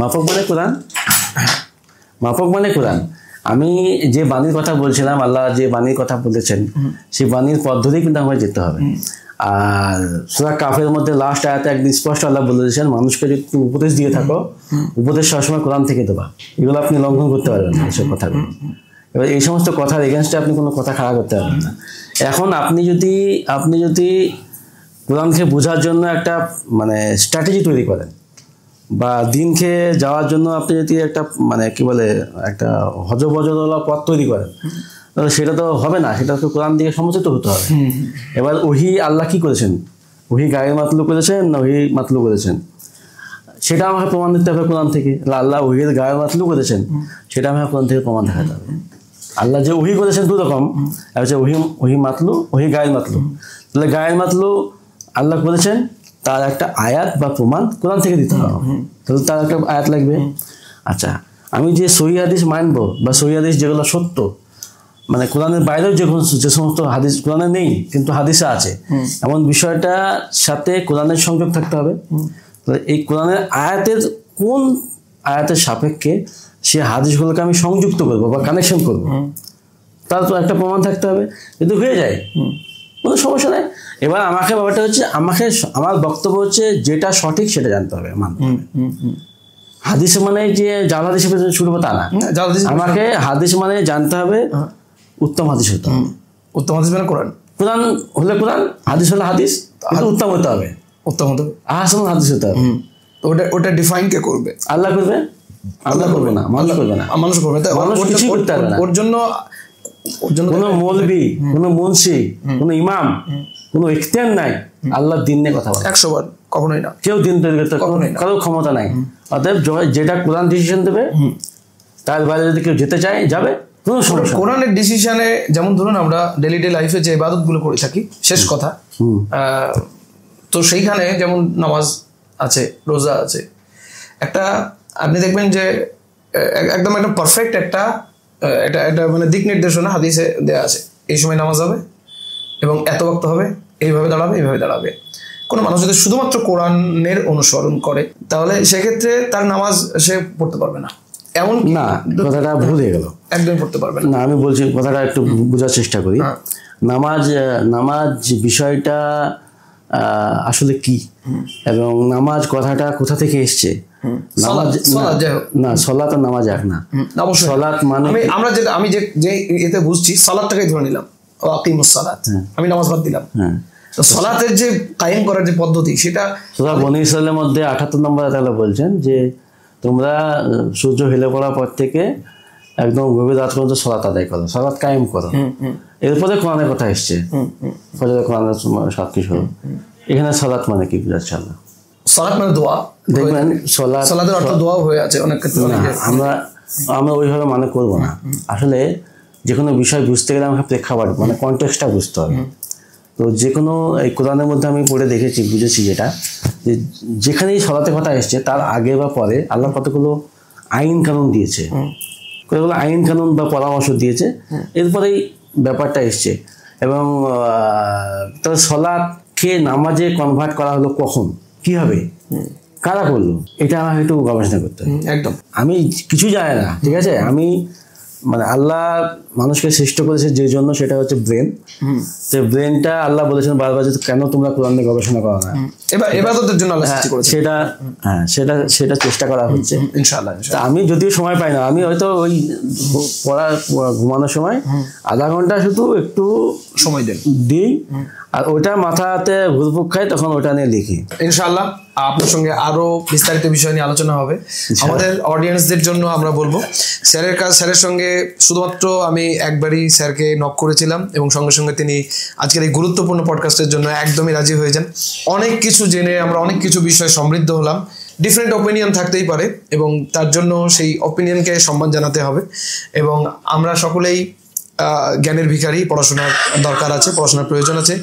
মাপক মানে কোরআন, মাপক মানে কোরআন। আমি যে বাণীর কথা বলছিলাম, আল্লাহ যে বাণীর কথা বলেছেন, সেই বাণীর পদ্ধতি কিন্তু আমাকে যেতে হবে। আর সূরা কাফের মধ্যে লাস্ট আয়াতে একদিন স্পষ্ট আল্লাহ বলে দিয়েছেন, মানুষকে যদি তুমি উপদেশ দিয়ে থাকো, উপদেশ সবসময় কোরআন থেকে দেবা। এগুলো আপনি লঙ্ঘন করতে পারবেন না, এইসব কথাগুলো। এবার এই সমস্ত কথার এগেনস্টে আপনি কোনো কথা খাড়া করতে পারবেন না। এখন আপনি যদি কোরআনকে বোঝার জন্য একটা মানে স্ট্র্যাটেজি তৈরি করেন, বা দিনকে যাওয়ার জন্য আপনি যদি একটা মানে কি বলে একটা হজবজলা পথ তৈরি করেন, তাহলে সেটা তো হবে না, সেটা তো কোরআন দিকে সমর্থিত হতে হবে। এবার ওহি আল্লাহ কি করেছেন, ওহি গায়ে মাতলু করেছেন না ওহি মাতলু করেছেন, সেটা আমাকে প্রমাণ দিতে হবে কোরআন থেকে। আল্লাহ ওহির গায়ে মাতলু করেছেন, সেটা আমাকে কোরআন থেকে প্রমাণ দেখাতে হবে। আল্লাহ যে ওহি করেছেন দু রকম, হচ্ছে ওহি মাতলু, ওহি গায়ে মাতলু। তাহলে গায়ে মাতলু আল্লাহ করেছেন, তার একটা আয়াত বা প্রমাণ কোরআন থেকে দিতে হবে, তাহলে তার একটা আয়াত লাগবে। আচ্ছা, আমি যে সহিহ হাদিস মানবো বা সহিহ হাদিস যেগুলো সত্য, মানে কোরআনের বাইরেও যে সমস্ত হাদিস কোরআনে নেই কিন্তু হাদিসে আছে, এমন বিষয়টার সাথে কোরআনের সংযোগ থাকতে হবে। এই কোরআনের কোন আয়াতের সাপেক্ষে সে হাদিসগুলোকে আমি সংযুক্ত করবো বা কানেকশন করবো, তার তো একটা প্রমাণ থাকতে হবে। কিন্তু হয়ে যায়, কোনো সমস্যা নেই। এবার ব্যাপারটা হচ্ছে আমার বক্তব্য হচ্ছে যেটা সঠিক সেটা জানতে হবে, মানতে হবে। হাদিস মানে যে জাল হাদিস ছুটবো তা না, আমাকে হাদিস মানে জানতে হবে উত্তম হাদিস হতে হবে। উত্তম হাদিস মানে কোরআন হলে কোরআন, হাদিস হলে হাদিস, উত্তম হতে হবে, উত্তম হতে হবে, আহসানুল হাদিস হতে হবে। ওটা ডিফাইন কে করবে? আল্লাহ করবে, আল্লাহ করবে না, মানুষ করবে না, মানুষ করবে। মানুষ কিছু করতে পারবে না। ওর জন্য কোনো মৌলবি, কোনো মুন্সি, কোনো ইমাম, কোনো ইখতিয়ার নাই আল্লাহর দিন নিয়ে কথা বলা। 100 বার কখনোই না, কেউ দিন তৈরি করতে কারো ক্ষমতা নাই। অতএব যেটা কোরআন ডিসিশন দেবে, তার বাইরে যদি কেউ যেতে চায় যাবে, কোনো সমস্যা। কোরআনের ডিসিশনে যেমন ধরুন আমরা ডেলি লাইফে যে ইবাদতগুলো করে থাকি, শেষ কথা, তো সেইখানে যেমন নামাজ আছে, রোজা আছে, একটা আপনি দেখবেন যে একদম একটা পারফেক্ট একটা মানে দিক নির্দেশনা হাদিসে দেওয়া আছে। এই সময় নামাজ হবে এবং এত ওয়াক্ত হবে, এইভাবে দাঁড়াবে। কোনো মানুষ যদি শুধুমাত্র কোরআনের অনুসরণ করে তাহলে সেক্ষেত্রে তার নামাজ সে পড়তে পারবে না। এমন না, কথাটা ভুল হয়ে গেল, একদম পড়তে পারবে না। আমি বলছি কথাটা একটু বোঝার চেষ্টা করি। নামাজ বিষয়টা আসলে কি, এবং নামাজ কথাটা কোথা থেকে এসছে? সালাত আর নামাজ এক না। সালাত মানে আমি যে এতে বুঝছি, সালাতটাকে ধরে নিলাম, আকিমুস সালাত, আমি নামাজ বাদ দিলাম। সালাতের যে কায়েম করার যে পদ্ধতি, সেটা সূরা বনী ইসরাঈলের মধ্যে 78 নম্বর আয়াতে বলছেন যে তোমরা সূর্য হেলে পড়ার পর থেকে একদম গভীর রাত পর্যন্ত সালাত আদায় করো, সালাত কায়েম করো। এরপরে কোরআনের কথা এসছে, ফজরের কোরআনের সবকিছু। এখানে সালাত মানে কি বোঝাচ্ছে আল্লাহ? সালাত মানে দোয়া। দেখবেন সালাতের অর্থ দোয়া হয়ে আছে অনেক ক্ষেত্রে। আমরা ওইভাবে মানে করবো না। আসলে যে কোনো বিষয় বুঝতে গেলে আমাকে প্রেক্ষাপট মানে কনটেক্সটটা বুঝতে হবে। তো যে কোনো এই কোরআনের মধ্যে আমি পড়ে দেখেছি, বুঝেছি যেটা, যে যেখানেই সালাতের কথা এসছে তার আগে বা পরে আল্লাহ কতগুলো আইন কানুন দিয়েছে, কতগুলো আইন কানুন বা পরামর্শ দিয়েছে, এরপরেই ব্যাপারটা এসছে। এবং তার সালাতকে নামাজে কনভার্ট করা হলো কখন, কিভাবে, কারা করলো, এটা আমাকে একটু গবেষণা করতে হবে। একদম আমি কিছু জানি না, ঠিক আছে। আমি মানে আল্লাহ মানুষকে সৃষ্ট করেছে যে জন্য, সেটা হচ্ছে ব্রেন। তো ব্রেনটা আল্লাহ বলেছেন বারবার যে কেন তোমরা কোরআন নিয়ে গবেষণা করো না, ইবাদতের জন্য আল্লাহ সৃষ্টি করেছে। সেটা চেষ্টা করা হচ্ছে ইনশাআল্লাহ। আমি যদিও সময় পাই না, আমি হয়তো ওই ঘুমানোর সময় আধা ঘন্টা শুধু একটু সময় দেন, দিই, আর ওটা মাথাতে ঘুরপুক খাই, তখন ওটা নিয়ে লিখি। ইনশাআল্লাহ আপনার সঙ্গে আরো বিস্তারিত বিষয় নিয়ে আলোচনা হবে। আমাদের অডিয়েন্সদের জন্য আমরা বলবো, স্যারের সঙ্গে শুধুমাত্র আমি একবারই স্যারকে নক করেছিলাম এবং সঙ্গে সঙ্গে তিনি আজকের এই গুরুত্বপূর্ণ পডকাস্টের জন্য একদমই রাজি হয়ে যান। অনেক কিছু জেনে আমরা অনেক কিছু বিষয় সমৃদ্ধ হলাম। ডিফারেন্ট অপিনিয়ন থাকতেই পারে এবং তার জন্য সেই অপিনিয়নকে সম্মান জানাতে হবে। এবং আমরা সকলেই জ্ঞানের ভিখারি, পড়াশোনার দরকার আছে, পড়াশোনার প্রয়োজন আছে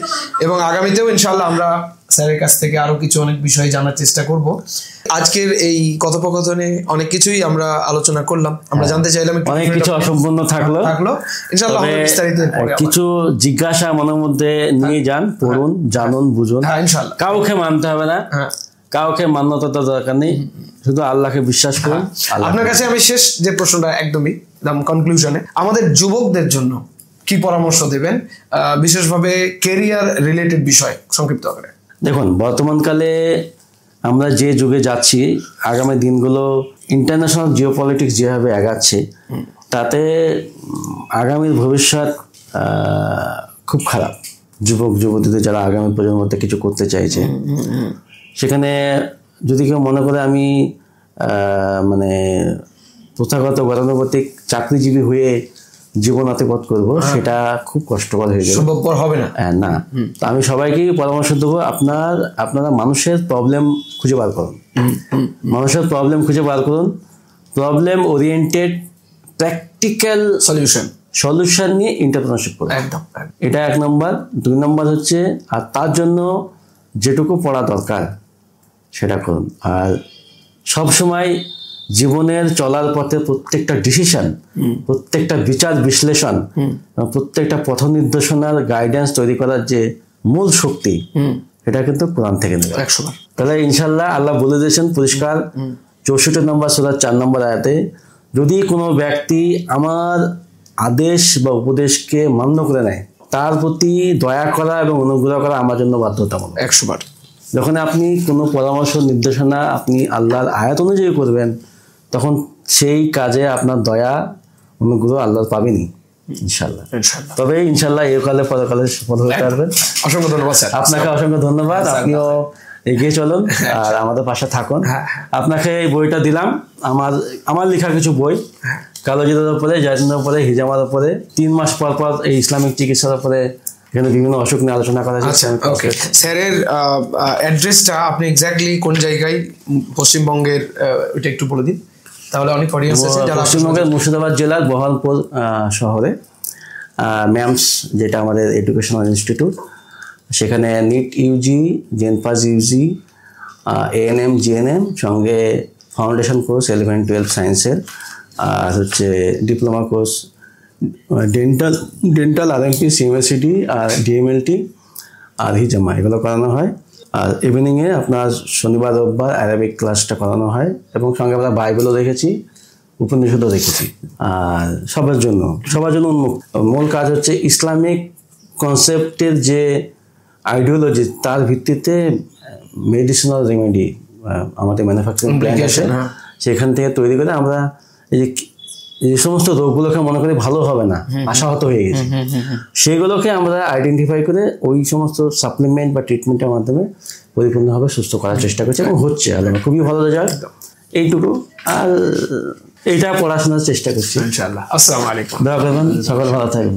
এবং আগামীতেও ইনশাআল্লাহ আমরা স্যারের কাছ থেকে আরো কিছু অনেক বিষয় জানার চেষ্টা করব। আজকের এই কথোপকথনে অনেক কিছুই আমরা আলোচনা করলাম, আমরা জানতে চাইলাম, অনেক কিছু অসম্পূর্ণ থাকলো ইনশাআল্লাহ বিস্তারিত কিছু জিজ্ঞাসা মনের মধ্যে নিয়ে যান, পড়ুন, জানুন, বুঝুন। হ্যাঁ ইনশাআল্লাহ কাউকে মানতে হবে না, কাউকে মান্যতা তো দরকার নেই, শুধু আল্লাহকে বিশ্বাস করুন। আপনার কাছে আমি শেষ যে প্রশ্নটা একদমই কনক্লুশনে, আমাদের যুবকদের জন্য কি পরামর্শ দেবেন, বিশেষভাবে কেরিয়ার রিলেটেড বিষয় সংক্ষিপ্ত করে? দেখুন, বর্তমানকালে আমরা যে যুগে যাচ্ছি, আগামী দিনগুলো ইন্টারন্যাশনাল জিওপলিটিক্স যেভাবে এগাচ্ছে, তাতে আগামীর ভবিষ্যৎ খুব খারাপ। যুবক যুবতীদের যারা আগামী প্রজন্মতে কিছু করতে চাইছে, সেখানে যদি কেউ মনে করে আমি মানে প্রথাগত গতানুগতিক চাকরিজীবী হয়ে জীবন অতিবাহিত করবো, সেটা খুব কষ্টকর হয়ে যাবে, সম্ভবপর হবে না। না, তো আমি সবাইকেই পরামর্শ দেবো, আপনারা মানুষের প্রবলেম খুঁজে বার করুন, মানুষের প্রবলেম খুঁজে বার করুন, প্রবলেম ওরিয়েন্টেড প্র্যাকটিক্যাল সলিউশন নিয়ে এন্টারপ্রেনারশিপ করুন। একদম, এটা 1 নম্বর। 2 নম্বর হচ্ছে, আর তার জন্য যেটুকু পড়া দরকার সেটা করুন। আর সবসময় জীবনের চলার পথে প্রত্যেকটা ডিসিশন, প্রত্যেকটা বিচার বিশ্লেষণ, প্রত্যেকটা পথ নির্দেশনার গাইডেন্স তৈরি করার যে মূল শক্তি, এটা কিন্তু কোরআন থেকে নেবে 100 বার। তাহলে ইনশাল্লাহ আল্লাহ বলে দিয়েছেন পরিষ্কার 64 নম্বর সূরা 4 নম্বর আয়াতে, যদি কোনো ব্যক্তি আমার আদেশ বা উপদেশকে মান্য করে নেয়, তার প্রতি দয়া করা এবং অনুগ্রহ করা আমার জন্য বাধ্যতামূলক। 100 বার। যখন আপনি কোনো পরামর্শ নির্দেশনা আপনি আল্লাহর আয়াত অনুযায়ী করবেন, তখন সেই কাজে আপনার দয়া অনুগ্রহ আল্লাহ পাবেনই ইনশাল্লাহ। তবে ইনশাল্লাহ একালে পরকালে সফল হতে পারবেন। অসংখ্য ধন্যবাদ স্যার। আপনাকে অসংখ্য ধন্যবাদ। আপনিও এগিয়ে চলুন আর আমাদের পাশে থাকুন। আপনাকে এই বইটা দিলাম, আমার লেখা কিছু বই, কালোজিরার উপরে, জায়তুনের উপরে, হিজামার উপরে। 3 মাস পর পর এই ইসলামিক চিকিৎসার উপরে এখানে বিভিন্ন অসুখ নিয়ে আলোচনা করা হয়েছে। ওকে, স্যারের অ্যাড্রেসটা আপনি এক্স্যাক্টলি কোন জায়গায় পশ্চিমবঙ্গের, ওটা একটু বলে দিন, তাহলে অনেক অডিয়েন্স আছে যারা পশ্চিমবঙ্গের মুর্শিদাবাদ জেলার বহরমপুর শহরে ম্যামস, যেটা আমাদের এডুকেশনাল ইনস্টিটিউট, সেখানে NEET Yuji, জেনপাস Yuji, ANM, GNM, সঙ্গে ফাউন্ডেশন কোর্স 11-12 সায়েন্সের, আর হচ্ছে ডিপ্লোমা কোর্স ডেন্টাল, আরএমপি, সিএমএসিটি, আর ডিএমএলটি, আর হিজামা, এগুলো করানো হয়। আর ইভিনিংয়ে আপনার শনিবার রোববার অ্যারাবিক ক্লাসটা করানো হয় এবং সঙ্গে আমরা বাইবেলও রেখেছি, উপনিষদও রেখেছি। আর সবার জন্য উন্মুক্ত। মূল কাজ হচ্ছে ইসলামিক কনসেপ্টের যে আইডিওলজি, তার ভিত্তিতে মেডিসিনাল রেমেডি আমাদের ম্যানুফ্যাকচারিং প্ল্যান্ট আছে, সেখান থেকে তৈরি করে আমরা এই সমস্ত রোগগুলোকে মনে করি ভালো হবে না, আশাহত হয়ে গেছে, সেগুলোকে আমরা আইডেন্টিফাই করে ওই সমস্ত সাপ্লিমেন্ট বা ট্রিটমেন্টের মাধ্যমে পরিপূর্ণভাবে সুস্থ করার চেষ্টা করছি এবং হচ্ছে খুবই ভালো রেজাল্ট। এইটুকু, আর এইটা পড়াশোনার চেষ্টা করছি ইনশাআল্লাহ। আসসালামু আলাইকুম। দোয়া করবেন, সকল ভালো থাকবেন।